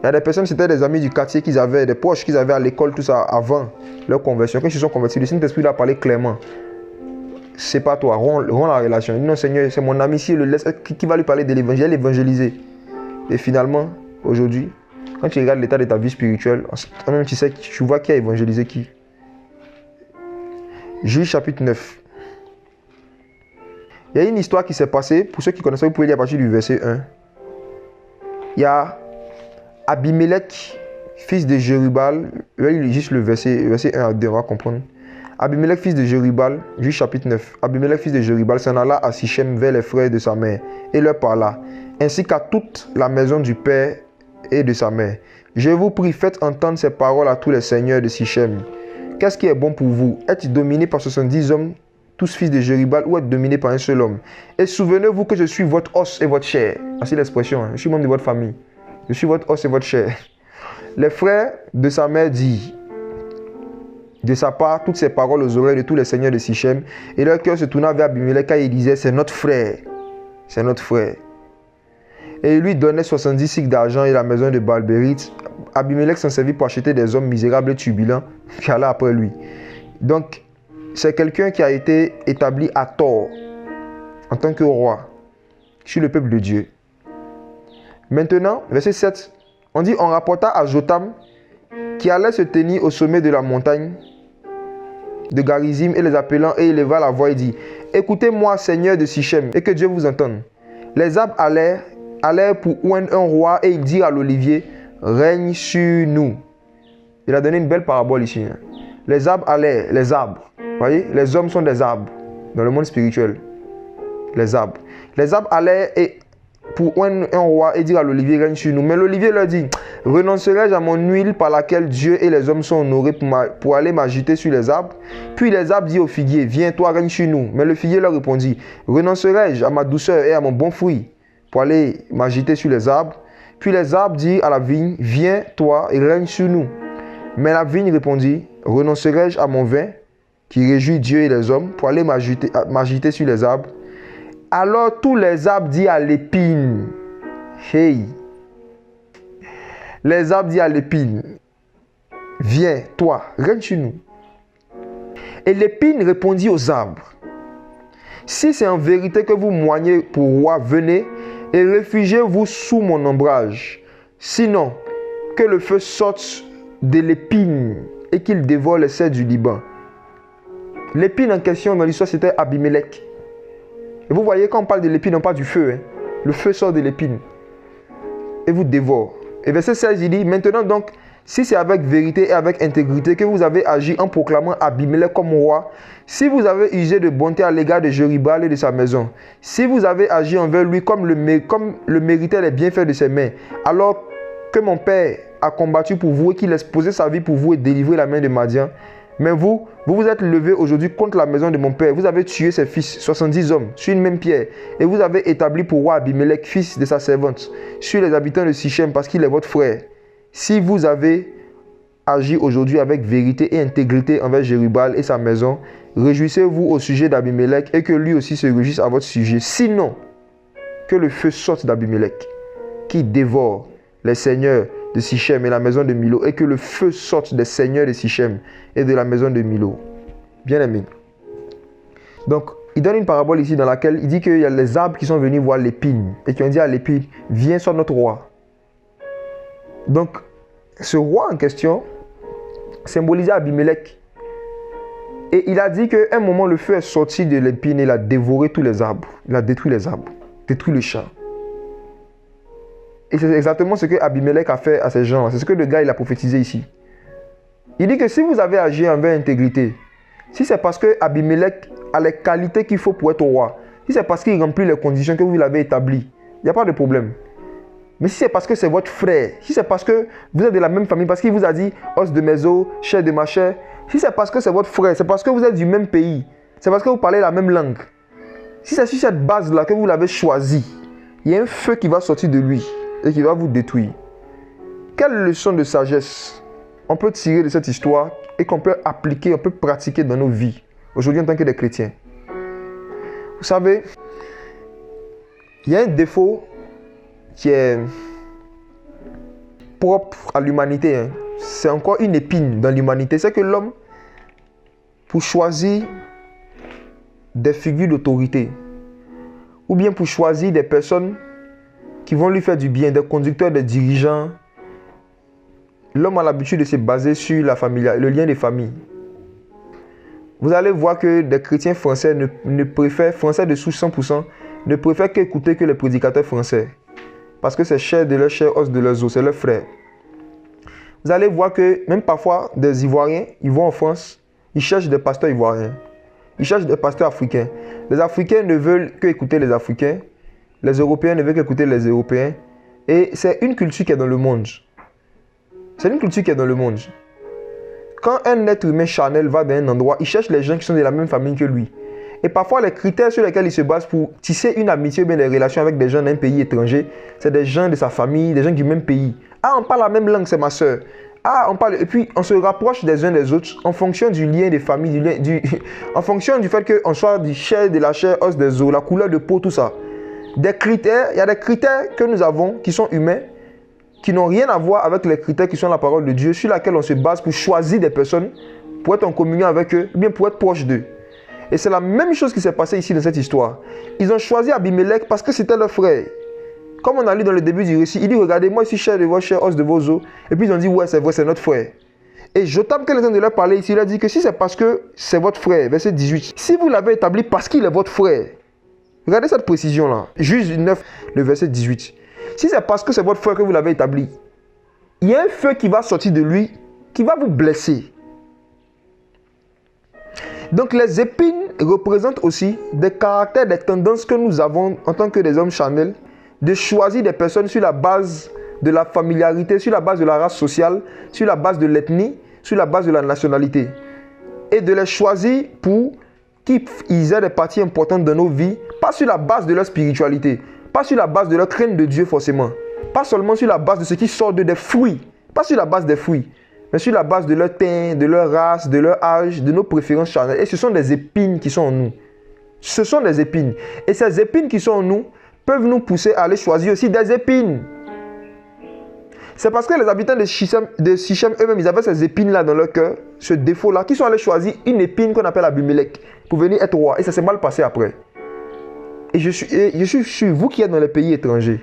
Il y a des personnes, c'était des amis du quartier qu'ils avaient, des proches qu'ils avaient à l'école, tout ça, avant leur conversion. Quand ils se sont convertis, le Saint-Esprit leur a parlé clairement. C'est pas toi, romps la relation. Il dit, non Seigneur, c'est mon ami, si le laisse, qui va lui parler de l'évangile, l'évangéliser. Et finalement, aujourd'hui, quand tu regardes l'état de ta vie spirituelle, toi-même tu vois qui a évangélisé qui. Juge chapitre 9. Il y a une histoire qui s'est passée, pour ceux qui connaissent, vous pouvez lire à partir du verset 1. Il y a Abimelech, fils de Jérubal, juste le verset 1 à 2, on va comprendre. Abimelech, fils de Jérubal, Juge chapitre 9. Abimelech, fils de Jérubal, s'en alla à Sichem vers les frères de sa mère et leur parla, ainsi qu'à toute la maison du père et de sa mère. Je vous prie, faites entendre ces paroles à tous les seigneurs de Sichem. Qu'est-ce qui est bon pour vous? Êtes dominé par 70 hommes, tous fils de Jérubal, ou êtes dominé par un seul homme? Et souvenez-vous que je suis votre os et votre chair. Voici l'expression, je suis membre de votre famille. Je suis votre os et votre chair. Les frères de sa mère disent de sa part toutes ces paroles aux oreilles de tous les seigneurs de Sichem, et leur cœur se tourna vers Abimelech car il disait, c'est notre frère. C'est notre frère. Et il lui donnait 70 cycles d'argent et la maison de Baal-Bérith. Abimelech s'en servit pour acheter des hommes misérables et turbulents qui allaient après lui. Donc, c'est quelqu'un qui a été établi à tort en tant que roi sur le peuple de Dieu. Maintenant, verset 7, on dit, on rapporta à Jotam qui allait se tenir au sommet de la montagne de Garizim et les appelant et éleva la voix et dit, écoutez-moi Seigneur de Sichem et que Dieu vous entende. Les arbres allèrent allèrent pour oindre un roi et ils dirent à l'olivier, règne sur nous. Il a donné une belle parabole ici. Les arbres allaient, les arbres. Vous voyez, les hommes sont des arbres dans le monde spirituel. Les arbres. Les arbres allaient et pour un roi et dire à l'olivier, règne sur nous. Mais l'olivier leur dit, renoncerai-je à mon huile par laquelle Dieu et les hommes sont honorés pour aller m'agiter sur les arbres? Puis les arbres disent au figuier, viens toi, règne sur nous. Mais le figuier leur répondit, renoncerai-je à ma douceur et à mon bon fruit pour aller m'agiter sur les arbres? Puis les arbres disent à la vigne, viens toi et règne sur nous. Mais la vigne répondit, renoncerai-je à mon vin qui réjouit Dieu et les hommes pour aller m'agiter sur les arbres? Alors tous les arbres disent à l'épine, hey, les arbres disent à l'épine, viens, toi, règne sur nous. Et l'épine répondit aux arbres, si c'est en vérité que vous moignez pour roi, venez et réfugiez-vous sous mon ombrage. Sinon, que le feu sorte de l'épine et qu'il dévore les cèdres du Liban. L'épine en question dans l'histoire, c'était Abimelech. Et vous voyez, quand on parle de l'épine, on parle du feu. Le feu sort de l'épine et vous dévore. Et verset 16, il dit, maintenant donc, si c'est avec vérité et avec intégrité que vous avez agi en proclamant Abimelech comme roi, si vous avez usé de bonté à l'égard de Jérubbaal et de sa maison, si vous avez agi envers lui comme le méritaient les bienfaits de ses mains, alors que mon père a combattu pour vous et qu'il a exposé sa vie pour vous et délivré la main de Madian, mais vous vous êtes levé aujourd'hui contre la maison de mon père. Vous avez tué ses fils, 70 hommes, sur une même pierre. Et vous avez établi pour roi Abimelech, fils de sa servante, sur les habitants de Sichem, parce qu'il est votre frère. Si vous avez agi aujourd'hui avec vérité et intégrité envers Jérubbaal et sa maison, réjouissez-vous au sujet d'Abimelech et que lui aussi se réjouisse à votre sujet. Sinon, que le feu sorte d'Abimelech, qui dévore les seigneurs de Sichem et la maison de Milo, et que le feu sorte des seigneurs de Sichem et de la maison de Milo. Bien aimé. Donc, il donne une parabole ici dans laquelle il dit qu'il y a les arbres qui sont venus voir l'épine et qui ont dit à l'épine, viens, sois notre roi. Donc, ce roi en question symbolisait Abimelech. Et il a dit qu'à un moment, le feu est sorti de l'épine et il a dévoré tous les arbres. Il a détruit les arbres, détruit le champ. Et c'est exactement ce que Abimelech a fait à ces gens. C'est ce que le gars il a prophétisé ici. Il dit que si vous avez agi envers intégrité, si c'est parce que Abimelech a les qualités qu'il faut pour être roi, si c'est parce qu'il remplit les conditions que vous l'avez établies, il n'y a pas de problème. Mais si c'est parce que c'est votre frère, si c'est parce que vous êtes de la même famille, parce qu'il vous a dit os de mes os, chair de ma chair, si c'est parce que c'est votre frère, c'est parce que vous êtes du même pays, c'est parce que vous parlez la même langue, si c'est sur cette base-là que vous l'avez choisi, il y a un feu qui va sortir de lui et qui va vous détruire. Quelle leçon de sagesse on peut tirer de cette histoire et qu'on peut appliquer, on peut pratiquer dans nos vies aujourd'hui en tant que des chrétiens? Vous savez, il y a un défaut qui est propre à l'humanité. C'est encore une épine dans l'humanité. C'est que l'homme, pour choisir des figures d'autorité, ou bien pour choisir des personnes qui vont lui faire du bien, des conducteurs, des dirigeants, l'homme a l'habitude de se baser sur la famille, le lien des familles. Vous allez voir que des chrétiens français ne préfèrent, français de souche 100%, ne préfèrent qu'écouter que les prédicateurs français. Parce que c'est chair de leur chair, os de leurs os, c'est leur frère. Vous allez voir que même parfois des Ivoiriens, ils vont en France, ils cherchent des pasteurs ivoiriens. Ils cherchent des pasteurs africains. Les Africains ne veulent qu'écouter les Africains. Les Européens ne veulent qu'écouter les Européens. Et c'est une culture qui est dans le monde. C'est une culture qui est dans le monde. Quand un être humain charnel va dans un endroit, il cherche les gens qui sont de la même famille que lui. Et parfois, les critères sur lesquels il se base pour tisser une amitié ou bien des relations avec des gens d'un pays étranger, c'est des gens de sa famille, des gens du même pays. Ah, on parle la même langue, c'est ma soeur. Ah, on parle... Et puis, on se rapproche des uns des autres en fonction du lien des familles, en fonction du fait qu'on soit du chair, de la chair, os des os, la couleur de peau, tout ça. Des critères, il y a des critères que nous avons qui sont humains, qui n'ont rien à voir avec les critères qui sont la parole de Dieu, sur laquelle on se base pour choisir des personnes, pour être en communion avec eux, ou bien pour être proche d'eux. Et c'est la même chose qui s'est passée ici dans cette histoire. Ils ont choisi Abimelech parce que c'était leur frère. Comme on a lu dans le début du récit, il dit, regardez, moi ici, chair de votre chair, os de vos os. Et puis ils ont dit, ouais, c'est vrai, c'est notre frère. Et Jotam, quand il est en train de leur parler ici, il a dit que si c'est parce que c'est votre frère, verset 18, si vous l'avez établi parce qu'il est votre frère, regardez cette précision-là. Juge 9, le verset 18. Si c'est parce que c'est votre frère que vous l'avez établi, il y a un feu qui va sortir de lui, qui va vous blesser. Donc les épines représentent aussi des caractères, des tendances que nous avons en tant que des hommes charnels, de choisir des personnes sur la base de la familiarité, sur la base de la race sociale, sur la base de l'ethnie, sur la base de la nationalité. Et de les choisir pour qu'ils aient des parties importantes dans nos vies, pas sur la base de leur spiritualité, pas sur la base de leur crainte de Dieu forcément, pas seulement sur la base de ce qui sort des fruits, pas sur la base des fruits, mais sur la base de leur teint, de leur race, de leur âge, de nos préférences charnelles. Et ce sont des épines qui sont en nous. Ce sont des épines. Et ces épines qui sont en nous peuvent nous pousser à aller choisir aussi des épines. C'est parce que les habitants de Sichem eux-mêmes, ils avaient ces épines-là dans leur cœur, ce défaut-là, qu'ils sont allés choisir une épine qu'on appelle Abimelech pour venir être roi. Et ça s'est mal passé après. Et je suis sûr, vous qui êtes dans les pays étrangers,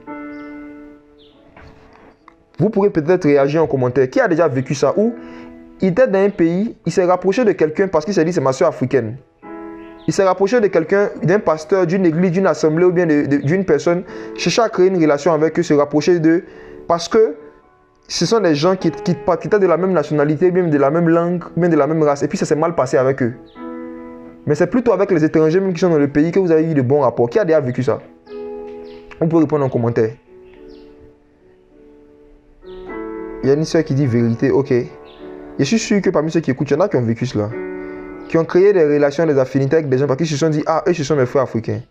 vous pourrez peut-être réagir en commentaire. Qui a déjà vécu ça? Où il était dans un pays, il s'est rapproché de quelqu'un parce qu'il s'est dit c'est ma soeur africaine. Il s'est rapproché de quelqu'un, d'un pasteur, d'une église, d'une assemblée ou bien d'une personne, cherchait à créer une relation avec eux, se rapprocher d'eux parce que ce sont des gens qui étaient de la même nationalité, même de la même langue, même de la même race. Et puis ça s'est mal passé avec eux. Mais c'est plutôt avec les étrangers même qui sont dans le pays que vous avez eu de bons rapports. Qui a déjà vécu ça? On peut répondre en commentaire. Il y a une soeur qui dit vérité, ok. Je suis sûr que parmi ceux qui écoutent, il y en a qui ont vécu cela. Qui ont créé des relations, des affinités avec des gens parce qu'ils se sont dit, ah, eux, ce sont mes frères africains.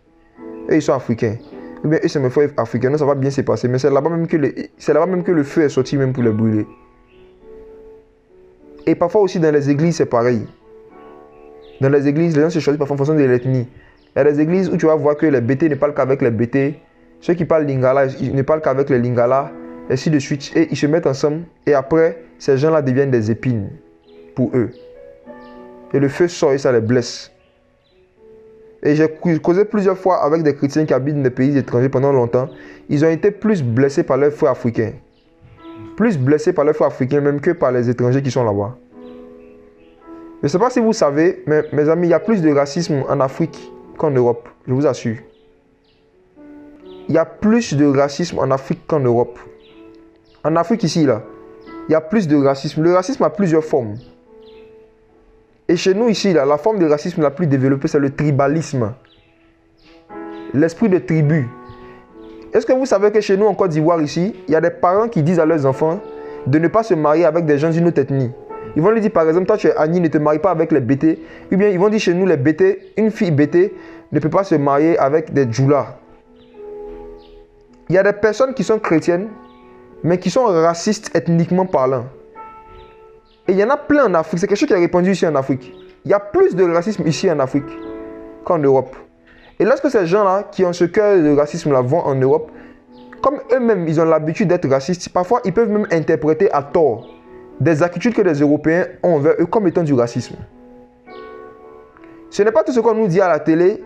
Eux, ils sont africains. Ou bien, eux, c'est mes frères africains. Non, ça va bien se passer. Mais c'est là-bas même que le feu est sorti même pour les brûler. Et parfois aussi dans les églises, c'est pareil. Dans les églises, les gens se choisissent parfois en fonction de l'ethnie. Il y a des églises où tu vas voir que les Bétés ne parlent qu'avec les Bétés. Ceux qui parlent lingala, ils ne parlent qu'avec les lingala. Et ainsi de suite. Et ils se mettent ensemble. Et après, ces gens-là deviennent des épines pour eux. Et le feu sort et ça les blesse. Et j'ai causé plusieurs fois avec des chrétiens qui habitent dans des pays étrangers pendant longtemps. Ils ont été plus blessés par leurs frères africains. Plus blessés par leurs frères africains même que par les étrangers qui sont là-bas. Je ne sais pas si vous savez, mais mes amis, il y a plus de racisme en Afrique qu'en Europe. Je vous assure. Il y a plus de racisme en Afrique qu'en Europe. En Afrique ici, là, il y a plus de racisme. Le racisme a plusieurs formes. Et chez nous ici, là, la forme de racisme la plus développée, c'est le tribalisme. L'esprit de tribu. Est-ce que vous savez que chez nous, en Côte d'Ivoire, ici, il y a des parents qui disent à leurs enfants de ne pas se marier avec des gens d'une autre ethnie. Ils vont lui dire, par exemple, toi tu es Annie, ne te marie pas avec les Bétés. Ou bien ils vont dire chez nous, les Bétés, une fille Bété ne peut pas se marier avec des Djoula. Il y a des personnes qui sont chrétiennes, mais qui sont racistes ethniquement parlant. Et il y en a plein en Afrique. C'est quelque chose qui est répandu ici en Afrique. Il y a plus de racisme ici en Afrique qu'en Europe. Et lorsque ces gens-là, qui ont ce cœur de racisme-là, vont en Europe, comme eux-mêmes, ils ont l'habitude d'être racistes, parfois, ils peuvent même interpréter à tort des attitudes que les Européens ont envers eux comme étant du racisme. Ce n'est pas tout ce qu'on nous dit à la télé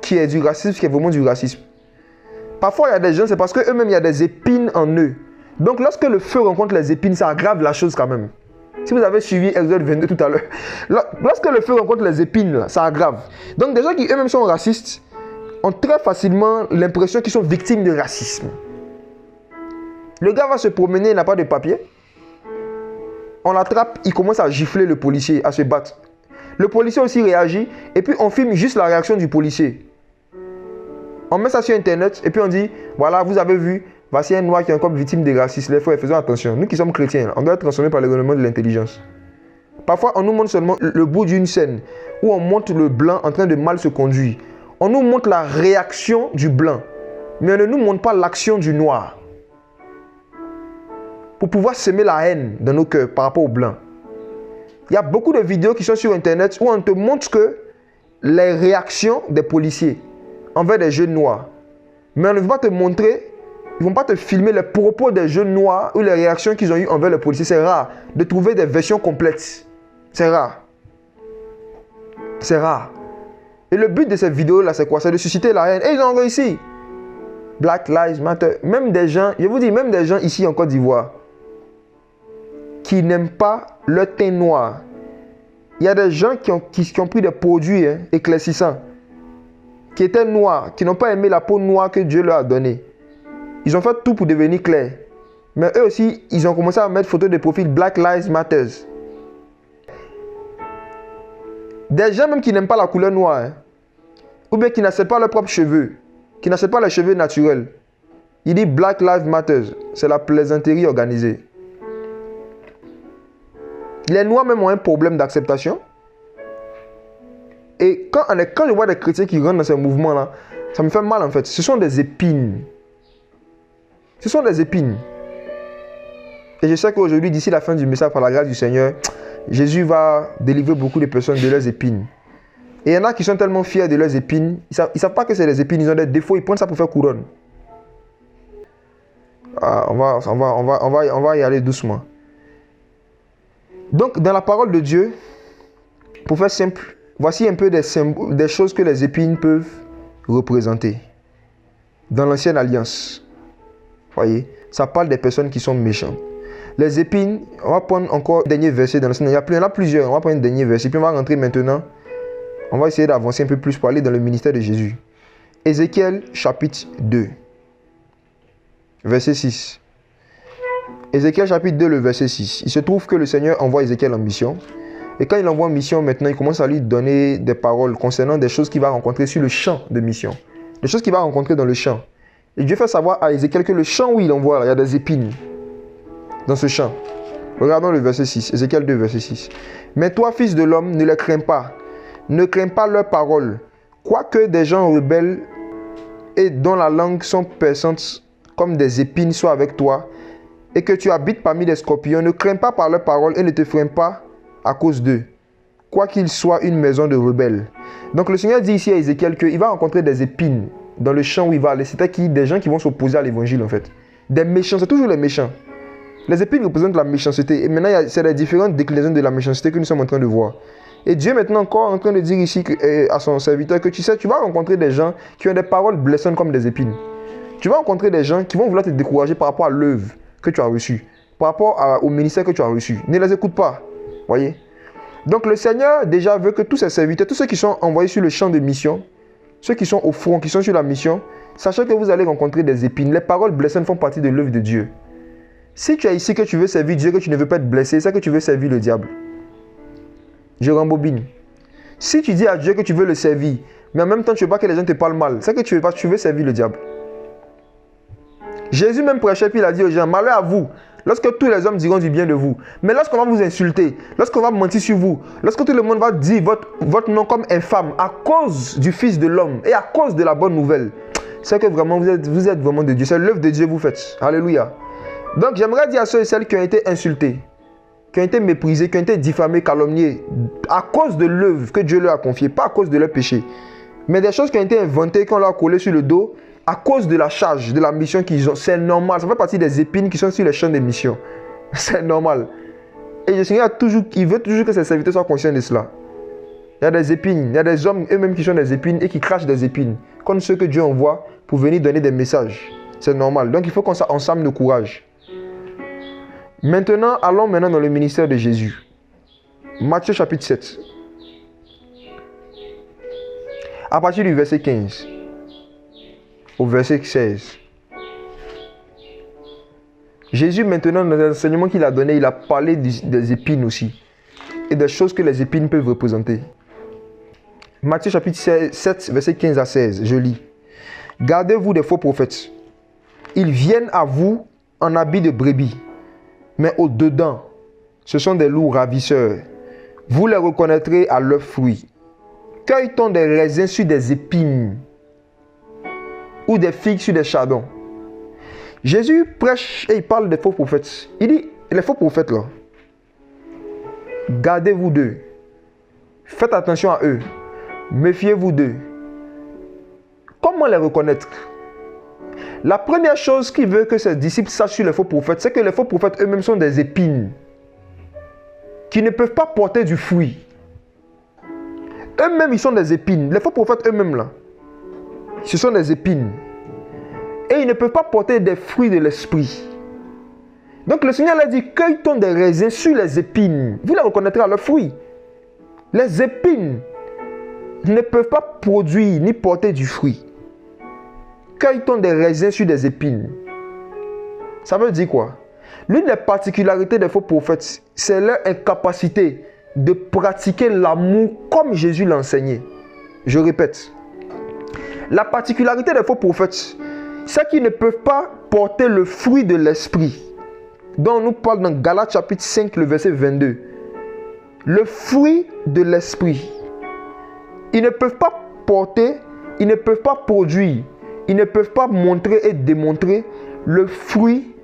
qui est du racisme, qui est vraiment du racisme. Parfois, il y a des gens, c'est parce qu'eux-mêmes, il y a des épines en eux. Donc, lorsque le feu rencontre les épines, ça aggrave la chose quand même. Si vous avez suivi Exode 22 tout à l'heure, lorsque le feu rencontre les épines, ça aggrave. Donc, des gens qui eux-mêmes sont racistes ont très facilement l'impression qu'ils sont victimes de racisme. Le gars va se promener, il n'a pas de papier. On l'attrape, il commence à gifler le policier, à se battre. Le policier aussi réagit, et puis on filme juste la réaction du policier. On met ça sur Internet, et puis on dit, voilà, vous avez vu, voici un noir qui est encore victime de racisme. Les frères, faisons attention. Nous qui sommes chrétiens, on doit être transformés par le renouvellement de l'intelligence. Parfois, on nous montre seulement le bout d'une scène, où on montre le blanc en train de mal se conduire. On nous montre la réaction du blanc, mais on ne nous montre pas l'action du noir. Pour pouvoir semer la haine dans nos cœurs par rapport aux blancs. Il y a beaucoup de vidéos qui sont sur Internet où on te montre que les réactions des policiers envers des jeunes noirs. Mais on ne va pas te montrer, ils ne vont pas te filmer les propos des jeunes noirs ou les réactions qu'ils ont eues envers les policiers. C'est rare de trouver des versions complètes. C'est rare. C'est rare. Et le but de cette vidéo-là, c'est quoi? C'est de susciter la haine. Et ils ont réussi. Black Lives Matter. Même des gens, je vous dis, même des gens ici en Côte d'Ivoire, qui n'aiment pas le teint noir. Il y a des gens qui ont pris des produits éclaircissants, qui étaient noirs, qui n'ont pas aimé la peau noire que Dieu leur a donnée. Ils ont fait tout pour devenir clairs. Mais eux aussi, ils ont commencé à mettre photos de profil Black Lives Matter. Des gens même qui n'aiment pas la couleur noire, hein, ou bien qui n'acceptent pas leurs propres cheveux, qui n'acceptent pas les cheveux naturels. Il dit Black Lives Matter. C'est la plaisanterie organisée. Les noirs même ont un problème d'acceptation. Et quand je vois des chrétiens qui rentrent dans ces mouvements-là, ça me fait mal en fait. Ce sont des épines. Ce sont des épines. Et je sais qu'aujourd'hui, d'ici la fin du message, par la grâce du Seigneur, Jésus va délivrer beaucoup de personnes de leurs épines. Et il y en a qui sont tellement fiers de leurs épines, ils ne savent pas que c'est des épines, ils ont des défauts, ils prennent ça pour faire couronne. On va y aller doucement. Donc, dans la parole de Dieu, pour faire simple, voici un peu des choses que les épines peuvent représenter. Dans l'ancienne alliance, voyez, ça parle des personnes qui sont méchantes. Les épines, on va prendre encore un dernier verset dans l'ancienne alliance. Il y en a plusieurs, on va prendre un dernier verset, puis on va rentrer maintenant. On va essayer d'avancer un peu plus pour aller dans le ministère de Jésus. Ézéchiel chapitre 2, verset 6. Ézéchiel chapitre 2, le verset 6. Il se trouve que le Seigneur envoie Ézéchiel en mission. Et quand il envoie en mission, maintenant, il commence à lui donner des paroles concernant des choses qu'il va rencontrer sur le champ de mission. Des choses qu'il va rencontrer dans le champ. Et Dieu fait savoir à Ézéchiel que le champ où il envoie, là, il y a des épines dans ce champ. Regardons le verset 6. Ézéchiel 2, verset 6. Mais toi, fils de l'homme, ne les crains pas. Ne crains pas leurs paroles. Quoique des gens rebelles et dont la langue sont perçantes comme des épines soient avec toi, et que tu habites parmi les scorpions, ne crains pas par leurs paroles et ne te freine pas à cause d'eux, quoi qu'il soit une maison de rebelles. Donc le Seigneur dit ici à Ézéchiel qu'il va rencontrer des épines dans le champ où il va aller. C'est-à-dire des gens qui vont s'opposer à l'évangile en fait. Des méchants, c'est toujours les méchants. Les épines représentent la méchanceté. Et maintenant, c'est les différentes déclinaisons de la méchanceté que nous sommes en train de voir. Et Dieu est maintenant encore en train de dire ici à son serviteur que tu sais, tu vas rencontrer des gens qui ont des paroles blessantes comme des épines. Tu vas rencontrer des gens qui vont vouloir te décourager par rapport à l'œuvre que tu as reçue, par rapport au ministère que tu as reçu. Ne les écoute pas. Voyez? Donc le Seigneur déjà veut que tous ses serviteurs, tous ceux qui sont envoyés sur le champ de mission, ceux qui sont au front, qui sont sur la mission, sachant que vous allez rencontrer des épines. Les paroles blessantes font partie de l'œuvre de Dieu. Si tu es ici que tu veux servir Dieu, que tu ne veux pas être blessé, c'est que tu veux servir le diable. Je rembobine. Si tu dis à Dieu que tu veux le servir, mais en même temps tu ne veux pas que les gens te parlent mal, c'est que tu veux servir le diable. Jésus même prêchait, puis il a dit aux gens, malheur à vous, lorsque tous les hommes diront du bien de vous. Mais lorsqu'on va vous insulter, lorsqu'on va mentir sur vous, lorsque tout le monde va dire votre nom comme infâme à cause du Fils de l'homme et à cause de la bonne nouvelle, c'est que vraiment vous êtes vraiment de Dieu. C'est l'œuvre de Dieu que vous faites. Alléluia. Donc j'aimerais dire à ceux et celles qui ont été insultés, qui ont été méprisés, qui ont été diffamés, calomniés, à cause de l'œuvre que Dieu leur a confiée, pas à cause de leur péché, mais des choses qui ont été inventées, qu'on leur a collées sur le dos, à cause de la charge, de la mission qu'ils ont. C'est normal, ça fait partie des épines qui sont sur les champs des missions. C'est normal. Et le Seigneur il veut toujours que ses serviteurs soient conscients de cela. Il y a des épines, il y a des hommes eux-mêmes qui sont des épines et qui crachent des épines, comme ceux que Dieu envoie pour venir donner des messages. C'est normal. Donc il faut qu'on s'arme de courage. Maintenant, allons dans le ministère de Jésus. Matthieu chapitre 7. À partir du verset 15 au verset 16. Jésus, maintenant, dans l'enseignement qu'il a donné, il a parlé des épines aussi. Et des choses que les épines peuvent représenter. Matthieu chapitre 7, verset 15 à 16. Je lis. Gardez-vous des faux prophètes. Ils viennent à vous en habit de brebis, mais au-dedans, ce sont des loups ravisseurs. Vous les reconnaîtrez à leurs fruits. Cueille-t-on des raisins sur des épines ou des figues sur des chardons? Jésus prêche et il parle des faux prophètes. Il dit, les faux prophètes là, gardez-vous d'eux. Faites attention à eux. Méfiez-vous d'eux. Comment les reconnaître? La première chose qu'il veut que ses disciples sachent sur les faux prophètes, c'est que les faux prophètes eux-mêmes sont des épines qui ne peuvent pas porter du fruit. Eux-mêmes, ils sont des épines. Les faux prophètes eux-mêmes, là, ce sont des épines. Et ils ne peuvent pas porter des fruits de l'esprit. Donc le Seigneur a dit, cueille-t-on des raisins sur les épines. Vous les reconnaîtrez à leurs fruits. Les épines ne peuvent pas produire ni porter du fruit. Cueille-t-on des raisins sur des épines. Ça veut dire quoi? L'une des particularités des faux prophètes, c'est leur incapacité de pratiquer l'amour comme Jésus l'a enseigné. Je répète. La particularité des faux prophètes, c'est qu'ils ne peuvent pas porter le fruit de l'esprit, dont on nous parle dans Galates chapitre 5, le verset 22. Le fruit de l'esprit. Ils ne peuvent pas porter, ils ne peuvent pas produire, ils ne peuvent pas montrer et démontrer le fruit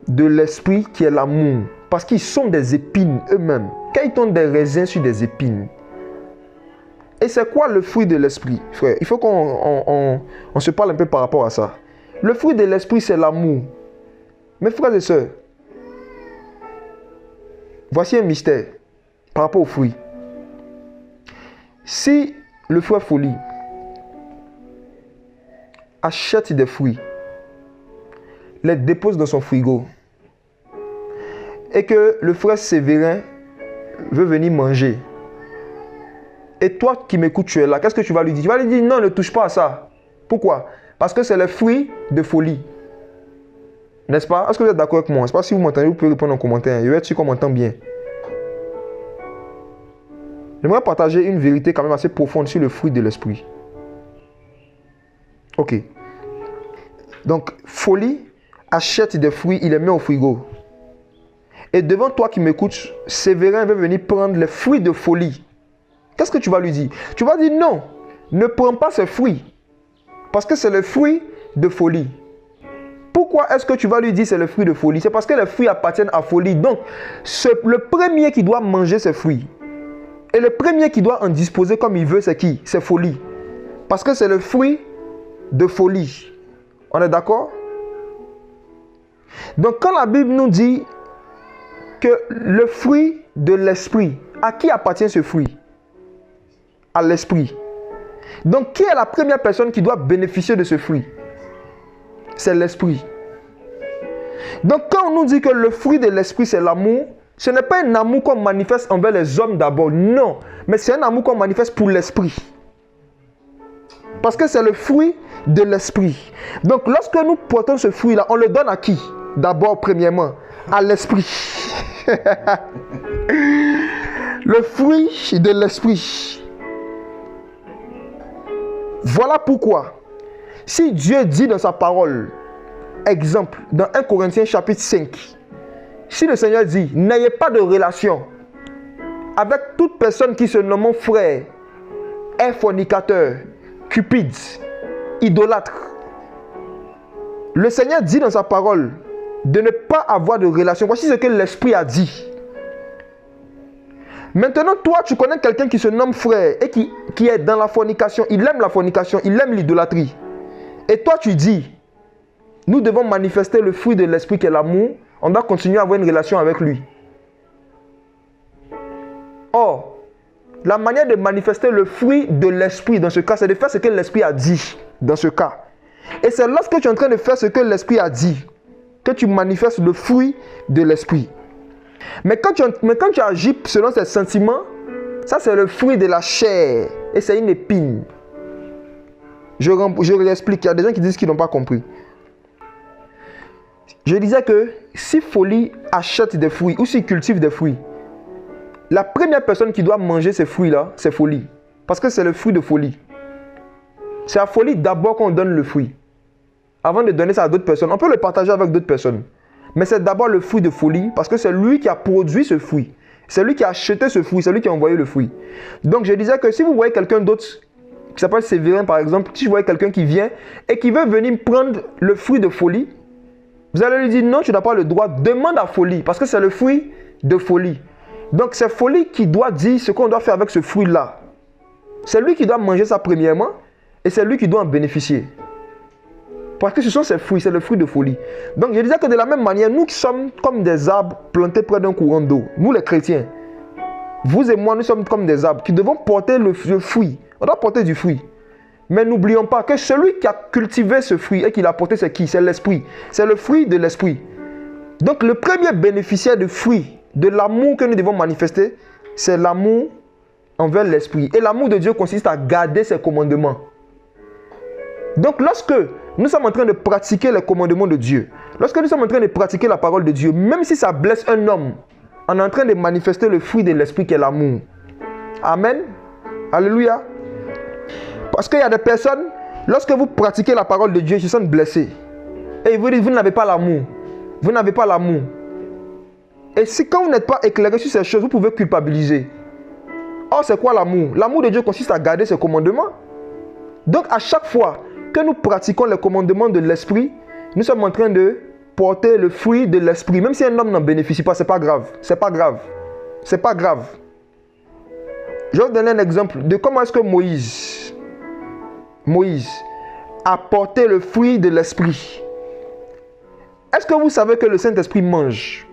de l'esprit qui est l'amour. Parce qu'ils sont des épines eux-mêmes. Quand ils tombent des raisins sur des épines. Et c'est quoi le fruit de l'esprit, frère? Il faut qu'on se parle un peu par rapport à ça. Le fruit de l'esprit, c'est l'amour. Mes frères et sœurs, voici un mystère par rapport au fruit. Si le frère Folie achète des fruits, les dépose dans son frigo, et que le frère Sévérin veut venir manger, et toi qui m'écoutes, tu es là, qu'est-ce que tu vas lui dire? Tu vas lui dire non, ne touche pas à ça. Pourquoi? Parce que c'est le fruit de folie. N'est-ce pas? Est-ce que vous êtes d'accord avec moi? Je ne sais pas si vous m'entendez, vous pouvez répondre en commentaire. Je vais être sûr qu'on m'entend bien. J'aimerais partager une vérité quand même assez profonde sur le fruit de l'esprit. Ok. Donc, Folie achète des fruits, il les met au frigo. Et devant toi qui m'écoutes, Sévérin veut venir prendre les fruits de folie. Qu'est-ce que tu vas lui dire? Tu vas dire non, ne prends pas ces fruits. Parce que c'est le fruit de folie. Pourquoi est-ce que tu vas lui dire c'est le fruit de folie? C'est parce que les fruits appartiennent à folie. Donc, le premier qui doit manger ces fruits, et le premier qui doit en disposer comme il veut, c'est qui? C'est folie. Parce que c'est le fruit de folie. On est d'accord? Donc, quand la Bible nous dit que le fruit de l'esprit, à qui appartient ce fruit? À l'esprit. Donc, qui est la première personne qui doit bénéficier de ce fruit? C'est l'esprit. Donc, quand on nous dit que le fruit de l'esprit, c'est l'amour, ce n'est pas un amour qu'on manifeste envers les hommes d'abord, non. Mais c'est un amour qu'on manifeste pour l'esprit. Parce que c'est le fruit de l'esprit. Donc, lorsque nous portons ce fruit-là, on le donne à qui? D'abord, premièrement, à l'esprit. Le fruit de l'esprit. Voilà pourquoi, si Dieu dit dans sa parole, exemple, dans 1 Corinthiens chapitre 5, si le Seigneur dit, n'ayez pas de relation avec toute personne qui se nomme frère, est fornicateur, cupide, idolâtre. Le Seigneur dit dans sa parole de ne pas avoir de relation. Voici ce que l'Esprit a dit. Maintenant, toi, tu connais quelqu'un qui se nomme frère et qui est dans la fornication. Il aime la fornication, il aime l'idolâtrie. Et toi, tu dis, nous devons manifester le fruit de l'esprit qui est l'amour. On doit continuer à avoir une relation avec lui. Or, la manière de manifester le fruit de l'esprit dans ce cas, c'est de faire ce que l'esprit a dit dans ce cas. Et c'est lorsque tu es en train de faire ce que l'esprit a dit que tu manifestes le fruit de l'esprit. Mais quand tu agis selon tes sentiments, ça c'est le fruit de la chair. Et c'est une épine. Je réexplique, il y a des gens qui disent qu'ils n'ont pas compris. Je disais que si Folie achète des fruits ou s'il cultive des fruits, la première personne qui doit manger ces fruits-là, c'est Folie. Parce que c'est le fruit de Folie. C'est à Folie d'abord qu'on donne le fruit. Avant de donner ça à d'autres personnes. On peut le partager avec d'autres personnes. Mais c'est d'abord le fruit de Folie parce que c'est lui qui a produit ce fruit. C'est lui qui a acheté ce fruit. C'est lui qui a envoyé le fruit. Donc je disais que si vous voyez quelqu'un d'autre qui s'appelle Sévérin par exemple, si vous voyez quelqu'un qui vient et qui veut venir prendre le fruit de Folie, vous allez lui dire non, tu n'as pas le droit. Demande à Folie parce que c'est le fruit de Folie. Donc c'est Folie qui doit dire ce qu'on doit faire avec ce fruit-là. C'est lui qui doit manger ça premièrement et c'est lui qui doit en bénéficier. Parce que ce sont ses fruits, c'est le fruit de Folie. Donc je disais que de la même manière, nous qui sommes comme des arbres plantés près d'un courant d'eau, nous les chrétiens, vous et moi, nous sommes comme des arbres qui devons porter le fruit. On doit porter du fruit. Mais n'oublions pas que celui qui a cultivé ce fruit et qui l'a porté, c'est qui? C'est l'esprit. C'est le fruit de l'esprit. Donc le premier bénéficiaire du fruit, de l'amour que nous devons manifester, c'est l'amour envers l'esprit. Et l'amour de Dieu consiste à garder ses commandements. Donc lorsque nous sommes en train de pratiquer les commandements de Dieu, lorsque nous sommes en train de pratiquer la parole de Dieu, même si ça blesse un homme, on est en train de manifester le fruit de l'esprit qui est l'amour. Amen. Alléluia. Parce qu'il y a des personnes, lorsque vous pratiquez la parole de Dieu, ils se sentent blessés. Et ils vous disent, vous n'avez pas l'amour. Vous n'avez pas l'amour. Et si quand vous n'êtes pas éclairé sur ces choses, vous pouvez culpabiliser. Or, c'est quoi l'amour? L'amour de Dieu consiste à garder ses commandements. Donc, à chaque fois que nous pratiquons les commandements de l'esprit, nous sommes en train de porter le fruit de l'esprit. Même si un homme n'en bénéficie pas, ce n'est pas grave. C'est pas grave. C'est pas grave. Je vais vous donner un exemple de comment est-ce que Moïse a porté le fruit de l'esprit. Est-ce que vous savez que le Saint-Esprit mange?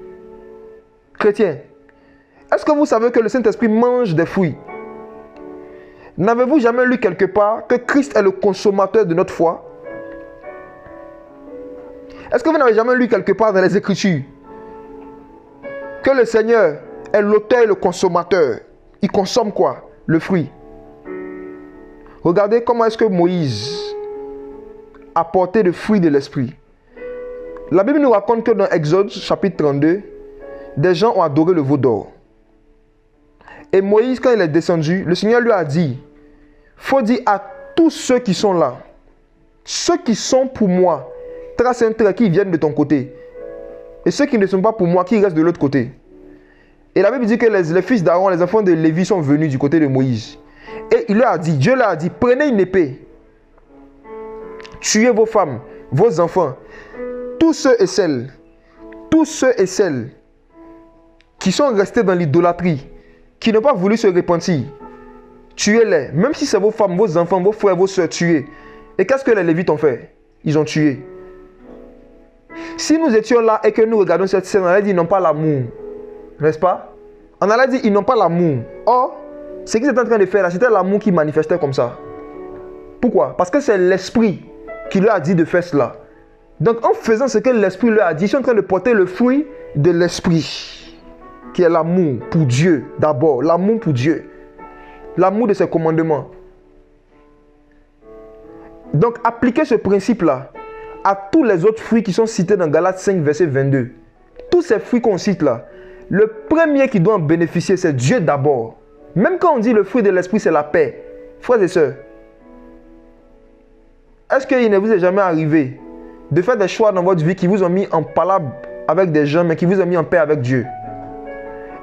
Chrétien, est-ce que vous savez que le Saint-Esprit mange des fruits? N'avez-vous jamais lu quelque part que Christ est le consommateur de notre foi? Est-ce que vous n'avez jamais lu quelque part dans les Écritures que le Seigneur est l'auteur et le consommateur? Il consomme quoi? Le fruit. Regardez comment est-ce que Moïse a porté le fruit de l'esprit. La Bible nous raconte que dans Exode chapitre 32, des gens ont adoré le veau d'or. Et Moïse, quand il est descendu, le Seigneur lui a dit, faut dire à tous ceux qui sont là, ceux qui sont pour moi, trace un trait qui viennent de ton côté. Et ceux qui ne sont pas pour moi, qui restent de l'autre côté. Et la Bible dit que les fils d'Aaron, les enfants de Lévi sont venus du côté de Moïse. Et il leur a dit, Dieu leur a dit, prenez une épée, tuez vos femmes, vos enfants, tous ceux et celles qui sont restés dans l'idolâtrie, qui n'ont pas voulu se repentir, tuez-les. Même si c'est vos femmes, vos enfants, vos frères, vos soeurs, tuez. Et qu'est-ce que les Lévites ont fait? Ils ont tué. Si nous étions là et que nous regardons cette scène, on allait dire ils n'ont pas l'amour. N'est-ce pas? On allait dire ils n'ont pas l'amour. Or, ce qu'ils étaient en train de faire là, c'était l'amour qui manifestait comme ça. Pourquoi? Parce que c'est l'esprit qui leur a dit de faire cela. Donc en faisant ce que l'esprit leur a dit, ils sont en train de porter le fruit de l'esprit, qui est l'amour pour Dieu d'abord. L'amour pour Dieu. L'amour de ses commandements. Donc appliquez ce principe-là à tous les autres fruits qui sont cités dans Galates 5, verset 22. Tous ces fruits qu'on cite là, le premier qui doit en bénéficier, c'est Dieu d'abord. Même quand on dit le fruit de l'esprit, c'est la paix. Frères et sœurs, est-ce qu'il ne vous est jamais arrivé de faire des choix dans votre vie qui vous ont mis en palabre avec des gens, mais qui vous ont mis en paix avec Dieu?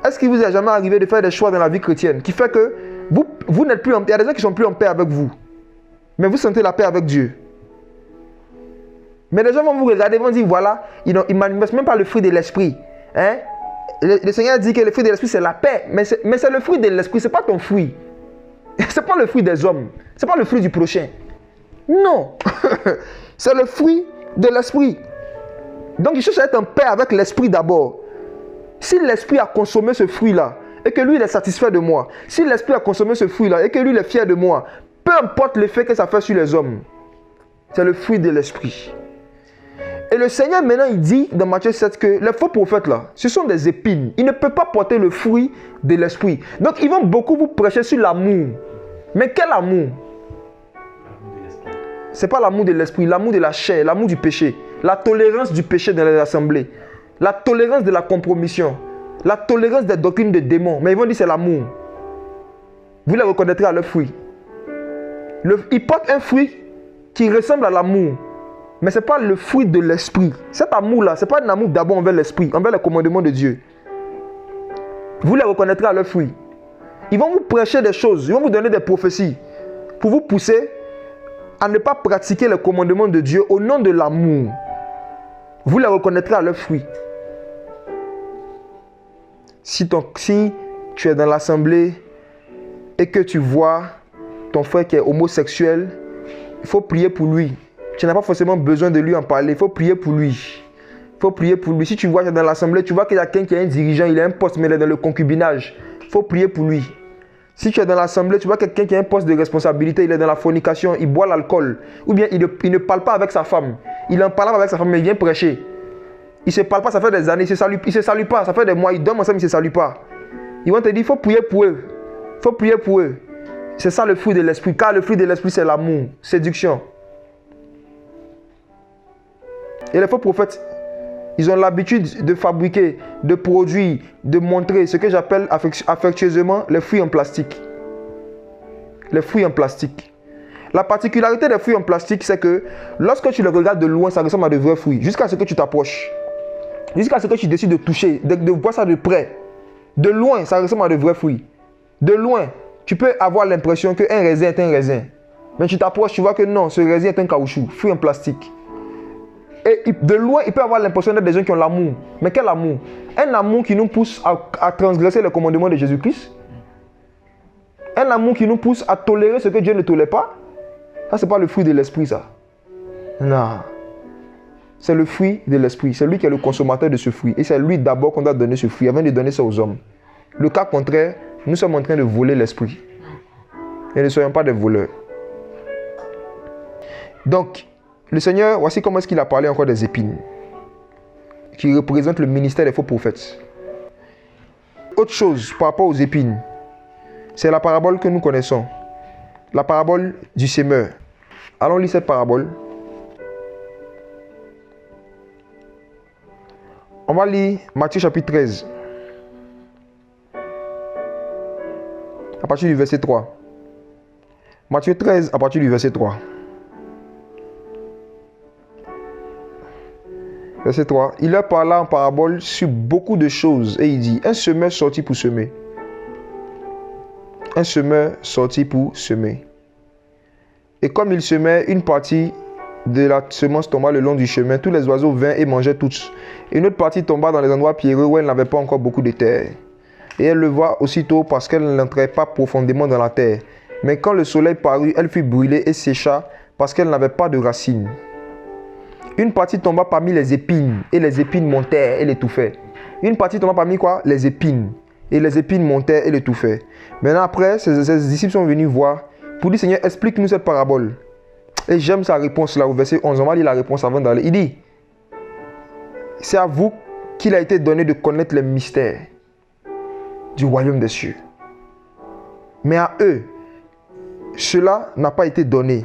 Est-ce qu'il vous est jamais arrivé de faire des choix dans la vie chrétienne qui fait que vous n'êtes plus en paix? Il y a des gens qui ne sont plus en paix avec vous, mais vous sentez la paix avec Dieu. Mais les gens vont vous regarder, vont dire voilà, ils ne manifestent même pas le fruit de l'esprit. Hein? Le Seigneur dit que le fruit de l'esprit c'est la paix, mais c'est le fruit de l'esprit, ce n'est pas ton fruit. Ce n'est pas le fruit des hommes, ce n'est pas le fruit du prochain. Non, c'est le fruit de l'esprit. Donc il cherche à être en paix avec l'esprit d'abord. Si l'esprit a consommé ce fruit-là, et que lui il est satisfait de moi, si l'esprit a consommé ce fruit-là, et que lui il est fier de moi, peu importe l'effet que ça fait sur les hommes, c'est le fruit de l'esprit. Et le Seigneur maintenant il dit dans Matthieu 7 que les faux prophètes là, ce sont des épines. Ils ne peuvent pas porter le fruit de l'esprit. Donc ils vont beaucoup vous prêcher sur l'amour. Mais quel amour? Ce n'est pas l'amour de l'esprit, l'amour de la chair, l'amour du péché. La tolérance du péché dans les assemblées. La tolérance de la compromission. La tolérance des doctrines de démons. Mais ils vont dire c'est l'amour. Vous les reconnaîtrez à leur fruit. Ils portent un fruit qui ressemble à l'amour. Mais ce n'est pas le fruit de l'esprit. Cet amour-là, ce n'est pas un amour d'abord envers l'esprit, envers les commandements de Dieu. Vous les reconnaîtrez à leur fruit. Ils vont vous prêcher des choses, ils vont vous donner des prophéties pour vous pousser à ne pas pratiquer les commandements de Dieu au nom de l'amour. Vous les reconnaîtrez à leur fruit. Si tu es dans l'assemblée et que tu vois ton frère qui est homosexuel, il faut prier pour lui. Tu n'as pas forcément besoin de lui en parler. Il faut prier pour lui. Il faut prier pour lui. Si tu vois dans l'assemblée, tu vois qu'il y a quelqu'un qui est un dirigeant, il a un poste, mais il est dans le concubinage. Il faut prier pour lui. Si tu es dans l'assemblée, tu vois quelqu'un qui a un poste de responsabilité, il est dans la fornication, il boit l'alcool. Ou bien il ne parle pas avec sa femme. Il en parle avec sa femme, mais il vient prêcher. Il ne se parle pas, ça fait des années, il ne se salue pas. Ça fait des mois, ils dorment ensemble, ils ne se saluent pas. Ils vont te dire, il faut prier pour eux. Il faut prier pour eux. C'est ça le fruit de l'esprit. Car le fruit de l'esprit, c'est l'amour, séduction. Et les faux prophètes, ils ont l'habitude de fabriquer, de produire, de montrer ce que j'appelle affectueusement les fruits en plastique. Les fruits en plastique. La particularité des fruits en plastique, c'est que lorsque tu les regardes de loin, ça ressemble à de vrais fruits. Jusqu'à ce que tu t'approches. Jusqu'à ce que tu décides de toucher, de voir ça de près. De loin, ça ressemble à de vrais fruits. De loin, tu peux avoir l'impression qu'un raisin est un raisin. Mais tu t'approches, tu vois que non, ce raisin est un caoutchouc, fruit en plastique. Et de loin, il peut avoir l'impression d'être des gens qui ont l'amour. Mais quel amour? Un amour qui nous pousse à transgresser les commandements de Jésus-Christ. Un amour qui nous pousse à tolérer ce que Dieu ne tolère pas. Ça, ce n'est pas le fruit de l'esprit, ça. Non. C'est le fruit de l'esprit. C'est lui qui est le consommateur de ce fruit. Et c'est lui d'abord qu'on doit donner ce fruit avant de donner ça aux hommes. Le cas contraire, nous sommes en train de voler l'esprit. Et ne soyons pas des voleurs. Donc, le Seigneur, voici comment est-ce qu'il a parlé encore des épines, qui représentent le ministère des faux prophètes. Autre chose par rapport aux épines, c'est la parabole que nous connaissons. La parabole du semeur. Allons lire cette parabole. On va lire Matthieu chapitre 13. À partir du verset 3. Matthieu 13 à partir du verset 3. Verset 3. Il leur parla en parabole sur beaucoup de choses. Et il dit, un semeur sortit pour semer. Un semeur sortit pour semer. Et comme il semait, une partie de la semence tomba le long du chemin. Tous les oiseaux vinrent et mangeaient toutes. Et une autre partie tomba dans les endroits pierreux où elle n'avait pas encore beaucoup de terre. Et elle le voit aussitôt parce qu'elle n'entrait pas profondément dans la terre. Mais quand le soleil parut, elle fut brûlée et sécha parce qu'elle n'avait pas de racines. Une partie tomba parmi les épines, et les épines montèrent et l'étouffaient. Une partie tomba parmi quoi? Les épines. Et les épines montèrent et l'étouffaient. Maintenant après, ses disciples sont venus voir pour dire, Seigneur, explique-nous cette parabole. Et j'aime sa réponse là au verset 11. On va lire la réponse avant d'aller. Il dit, c'est à vous qu'il a été donné de connaître les mystères du royaume des cieux. Mais à eux, cela n'a pas été donné.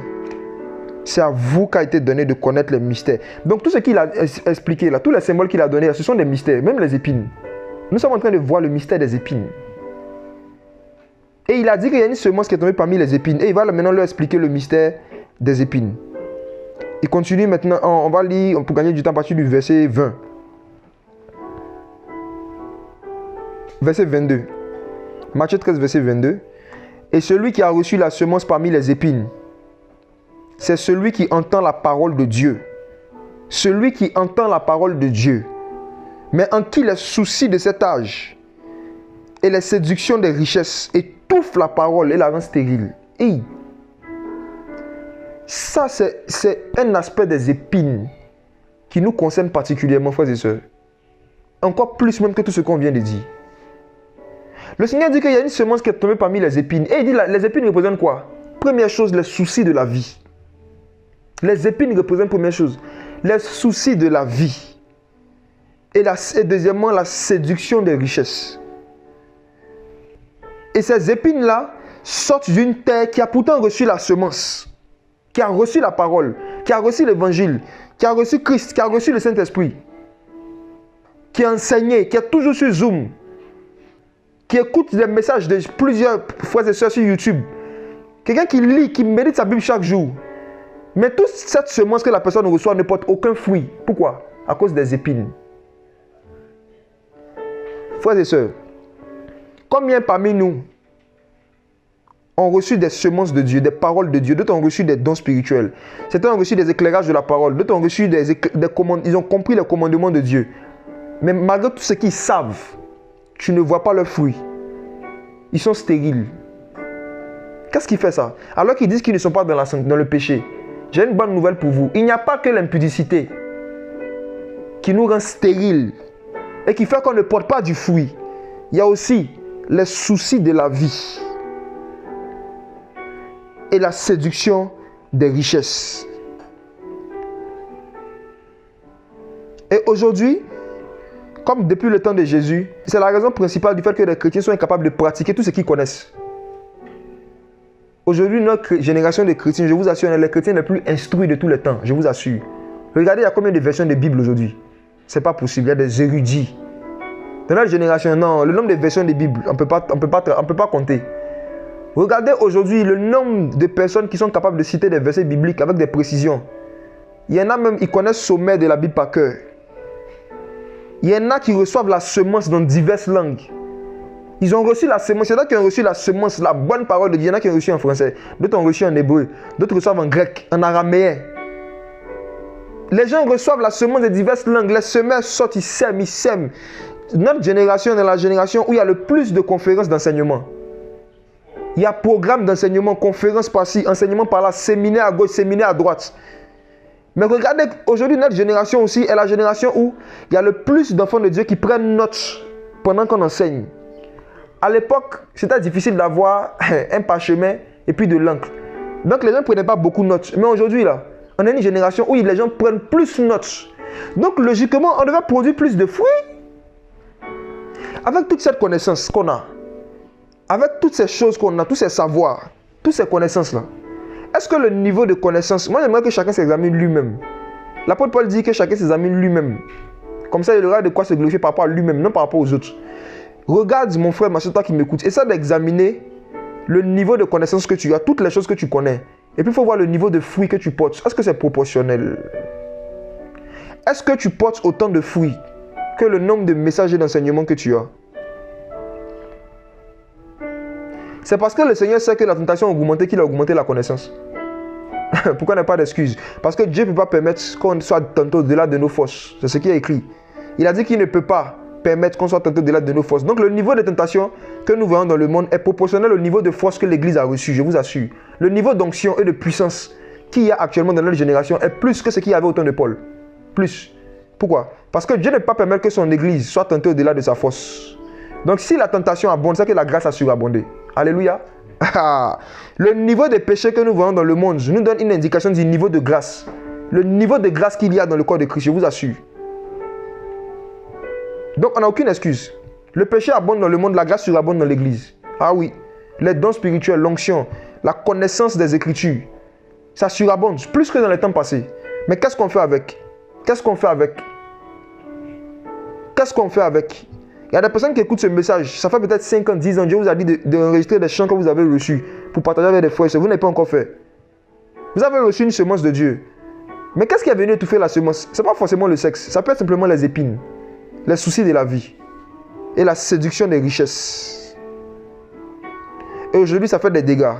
C'est à vous qu'a été donné de connaître les mystères. Donc tout ce qu'il a expliqué là, tous les symboles qu'il a donnés là, ce sont des mystères, même les épines. Nous sommes en train de voir le mystère des épines. Et il a dit qu'il y a une semence qui est tombée parmi les épines. Et il va maintenant leur expliquer le mystère des épines. Il continue maintenant, on va lire pour gagner du temps à partir du verset 20. Verset 22. Matthieu 13, verset 22. Et celui qui a reçu la semence parmi les épines, c'est celui qui entend la parole de Dieu. Celui qui entend la parole de Dieu, mais en qui les soucis de cet âge et les séductions des richesses étouffent la parole et la rendent stérile. Et ça, c'est un aspect des épines qui nous concerne particulièrement, frères et sœurs. Encore plus même que tout ce qu'on vient de dire. Le Seigneur dit qu'il y a une semence qui est tombée parmi les épines. Et il dit, les épines représentent quoi? Première chose, les soucis de la vie. Les épines représentent première chose, les soucis de la vie. Et deuxièmement, la séduction des richesses. Et ces épines-là sortent d'une terre qui a pourtant reçu la semence, qui a reçu la parole, qui a reçu l'évangile, qui a reçu Christ, qui a reçu le Saint-Esprit, qui a enseigné, qui est toujours sur Zoom, qui écoute des messages de plusieurs frères et sœurs sur YouTube. Quelqu'un qui lit, qui médite sa Bible chaque jour. Mais toute cette semence que la personne reçoit ne porte aucun fruit. Pourquoi? À cause des épines. Frères et sœurs, combien parmi nous ont reçu des semences de Dieu, des paroles de Dieu, d'autres ont reçu des dons spirituels, certains ont reçu des éclairages de la parole, d'autres ont reçu des commandes, ils ont compris les commandements de Dieu. Mais malgré tout ce qu'ils savent, tu ne vois pas leurs fruits. Ils sont stériles. Qu'est-ce qui fait ça? Alors qu'ils disent qu'ils ne sont pas dans le péché. J'ai une bonne nouvelle pour vous. Il n'y a pas que l'impudicité qui nous rend stériles et qui fait qu'on ne porte pas du fruit. Il y a aussi les soucis de la vie et la séduction des richesses. Et aujourd'hui, comme depuis le temps de Jésus, c'est la raison principale du fait que les chrétiens sont incapables de pratiquer tout ce qu'ils connaissent. Aujourd'hui, notre génération de chrétiens, je vous assure, les chrétiens les plus instruits de tous les temps, je vous assure. Regardez, il y a combien de versions de Bible aujourd'hui? C'est pas possible, il y a des érudits. Dans notre génération, non, le nombre de versions de Bible, on peut pas compter. Regardez aujourd'hui le nombre de personnes qui sont capables de citer des versets bibliques avec des précisions. Il y en a même, ils connaissent le sommet de la Bible par cœur. Il y en a qui reçoivent la semence dans diverses langues. Ils ont reçu la semence. Il y en a qui ont reçu la semence, la bonne parole de Dieu. Il y en a qui ont reçu en français. D'autres ont reçu en hébreu. D'autres reçoivent en grec, en araméen. Les gens reçoivent la semence de diverses langues. Les semeurs sortent, ils sèment. Notre génération est la génération où il y a le plus de conférences d'enseignement. Il y a programme d'enseignement, conférences par-ci, enseignement par-là, séminaire à gauche, séminaire à droite. Mais regardez, aujourd'hui, notre génération aussi est la génération où il y a le plus d'enfants de Dieu qui prennent notes pendant qu'on enseigne. À l'époque, c'était difficile d'avoir un parchemin et puis de l'encre. Donc les gens ne prenaient pas beaucoup de notes. Mais aujourd'hui, là, on est une génération où les gens prennent plus de notes. Donc logiquement, on devait produire plus de fruits. Avec toute cette connaissance qu'on a, avec toutes ces choses qu'on a, tous ces savoirs, toutes ces connaissances-là, est-ce que le niveau de connaissance, moi j'aimerais que chacun s'examine lui-même. L'apôtre Paul dit que chacun s'examine lui-même. Comme ça, il aura de quoi se glorifier par rapport à lui-même, non par rapport aux autres. Regarde mon frère, ma soeur, toi qui m'écoutes, essaie d'examiner le niveau de connaissance que tu as, toutes les choses que tu connais. Et puis il faut voir le niveau de fruits que tu portes. Est-ce que c'est proportionnel? Est-ce que tu portes autant de fruits que le nombre de messages et d'enseignements que tu as? C'est parce que le Seigneur sait que la tentation a augmenté qu'il a augmenté la connaissance. Pourquoi il n'y a pas d'excuse? Parce que Dieu ne peut pas permettre qu'on soit tenté au-delà de nos forces. C'est ce qui est écrit. Il a dit qu'il ne peut pas permettre qu'on soit tenté au-delà de nos forces. Donc le niveau de tentation que nous voyons dans le monde est proportionnel au niveau de force que l'Église a reçu, je vous assure. Le niveau d'onction et de puissance qu'il y a actuellement dans notre génération est plus que ce qu'il y avait au temps de Paul. Plus. Pourquoi? Parce que Dieu ne peut pas permettre que son Église soit tentée au-delà de sa force. Donc si la tentation abonde, c'est que la grâce a surabondé. Alléluia. Le niveau de péché que nous voyons dans le monde nous donne une indication du niveau de grâce. Le niveau de grâce qu'il y a dans le corps de Christ, je vous assure. Donc on n'a aucune excuse. Le péché abonde dans le monde, la grâce surabonde dans l'église. Ah oui. Les dons spirituels, l'onction, la connaissance des Écritures, ça surabonde plus que dans les temps passés. Mais qu'est-ce qu'on fait avec? Qu'est-ce qu'on fait avec? Qu'est-ce qu'on fait avec? Il y a des personnes qui écoutent ce message. Ça fait peut-être 5 ans, 10 ans. Dieu vous a dit d'enregistrer des chants que vous avez reçus pour partager avec des frères. Vous n'avez pas encore fait. Vous avez reçu une semence de Dieu. Mais qu'est-ce qui est venu étouffer la semence? Ce n'est pas forcément le sexe. Ça peut être simplement les épines, les soucis de la vie et la séduction des richesses. Et aujourd'hui, ça fait des dégâts.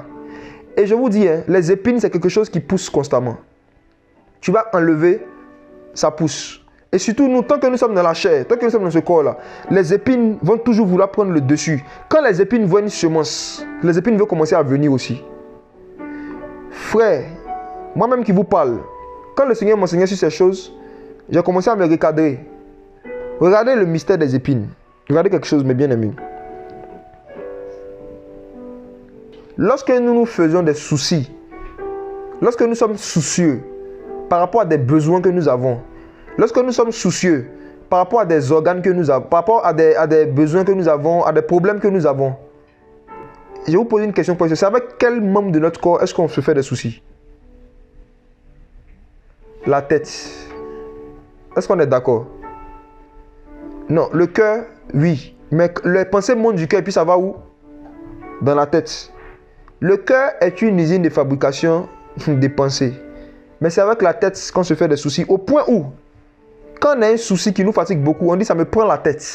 Et je vous dis, les épines, c'est quelque chose qui pousse constamment. Tu vas enlever, ça pousse. Et surtout, nous, tant que nous sommes dans la chair, tant que nous sommes dans ce corps-là, les épines vont toujours vouloir prendre le dessus. Quand les épines voient une semence, les épines vont commencer à venir aussi. Frère, moi-même qui vous parle, quand le Seigneur m'enseignait sur ces choses, j'ai commencé à me recadrer. Regardez le mystère des épines. Regardez quelque chose, mes bien-aimés. Lorsque nous nous faisons des soucis, lorsque nous sommes soucieux par rapport à des besoins que nous avons, lorsque nous sommes soucieux par rapport à des organes que nous avons, par rapport à des besoins que nous avons, à des problèmes que nous avons, je vais vous poser une question précise. C'est avec quel membre de notre corps est-ce qu'on se fait des soucis? La tête. Est-ce qu'on est d'accord? Non, le cœur, oui. Mais les pensées montent du cœur et puis ça va où? Dans la tête. Le cœur est une usine de fabrication des pensées. Mais c'est avec la tête qu'on se fait des soucis. Au point où, quand on a un souci qui nous fatigue beaucoup, on dit ça me prend la tête.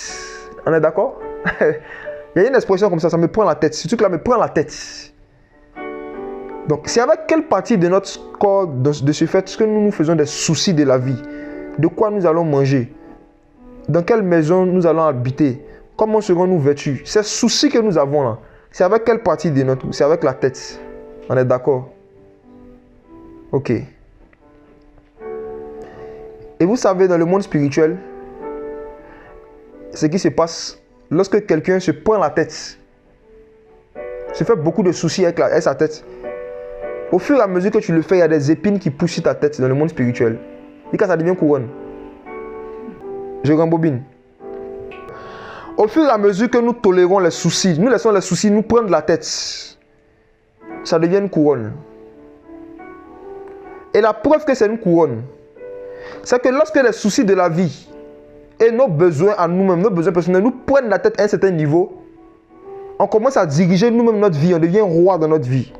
On est d'accord? Il y a une expression comme ça me prend la tête. Ce truc-là me prend la tête. Donc, c'est avec quelle partie de notre corps, de ce fait, que nous nous faisons des soucis de la vie? De quoi nous allons manger? Dans quelle maison nous allons habiter? Comment serons-nous vêtus? Ces soucis que nous avons là, c'est avec quelle partie de notre... C'est avec la tête. On est d'accord? Ok. Et vous savez, dans le monde spirituel, ce qui se passe lorsque quelqu'un se prend la tête, se fait beaucoup de soucis avec sa tête, au fur et à mesure que tu le fais, il y a des épines qui poussent sur ta tête dans le monde spirituel. Et quand ça devient couronne. Je rembobine. Au fur et à mesure que nous tolérons les soucis, nous laissons les soucis nous prendre la tête, ça devient une couronne. Et la preuve que c'est une couronne, c'est que lorsque les soucis de la vie et nos besoins à nous-mêmes, nos besoins personnels nous prennent la tête à un certain niveau, on commence à diriger nous-mêmes notre vie, on devient roi dans notre vie.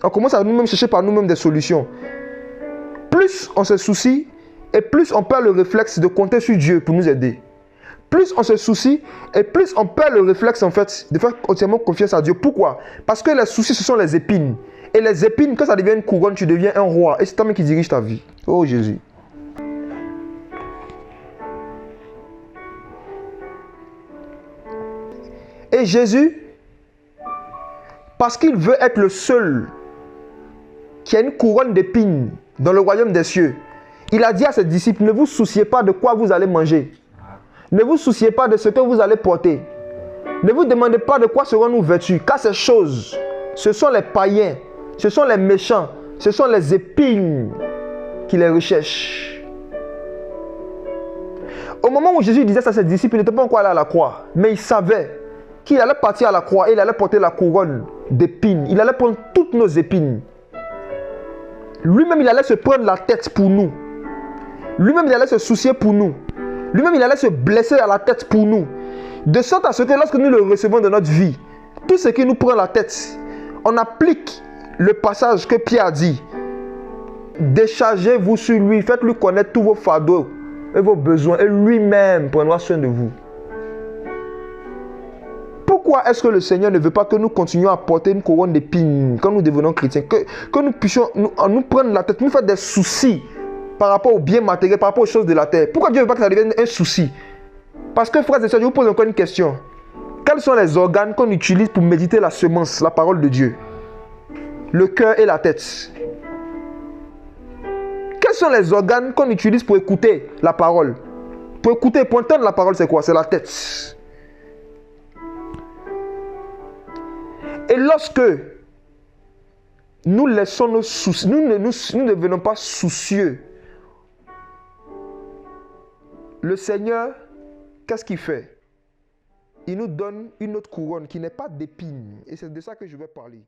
On commence à nous-mêmes chercher par nous-mêmes des solutions. Plus on se soucie et plus on perd le réflexe de compter sur Dieu pour nous aider. Plus on se soucie et plus on perd le réflexe en fait de faire entièrement confiance à Dieu. Pourquoi? Parce que les soucis ce sont les épines. Et les épines, quand ça devient une couronne, tu deviens un roi. Et c'est toi-même qui dirige ta vie. Oh Jésus. Et Jésus, parce qu'il veut être le seul qui a une couronne d'épines dans le royaume des cieux, il a dit à ses disciples, ne vous souciez pas de quoi vous allez manger. Ne vous souciez pas de ce que vous allez porter. Ne vous demandez pas de quoi serons-nous vêtus, car ces choses, ce sont les païens, ce sont les méchants, ce sont les épines qui les recherchent. Au moment où Jésus disait ça à ses disciples, il n'était pas encore allé à la croix, mais il savait qu'il allait partir à la croix et il allait porter la couronne d'épines. Il allait prendre toutes nos épines. Lui-même, il allait se prendre la tête pour nous. Lui-même, il allait se soucier pour nous. Lui-même, il allait se blesser à la tête pour nous. De sorte à ce que lorsque nous le recevons dans notre vie, tout ce qui nous prend la tête, on applique le passage que Pierre a dit. Déchargez-vous sur lui, faites-lui connaître tous vos fardeaux et vos besoins, et lui-même prendra soin de vous. Pourquoi est-ce que le Seigneur ne veut pas que nous continuions à porter une couronne d'épines quand nous devenons chrétiens, que nous puissions nous prendre la tête, nous faire des soucis par rapport aux biens matériels, par rapport aux choses de la terre? Pourquoi Dieu ne veut pas que ça devienne un souci? Parce que, frères et sœurs, je vous pose encore une question. Quels sont les organes qu'on utilise pour méditer la semence, la parole de Dieu? Le cœur et la tête. Quels sont les organes qu'on utilise pour écouter la parole? Pour écouter, pour entendre la parole, c'est quoi? C'est la tête. Et lorsque nous laissons nos soucis, nous ne devenons pas soucieux, le Seigneur, qu'est-ce qu'il fait? Il nous donne une autre couronne qui n'est pas d'épines. Et c'est de ça que je vais parler.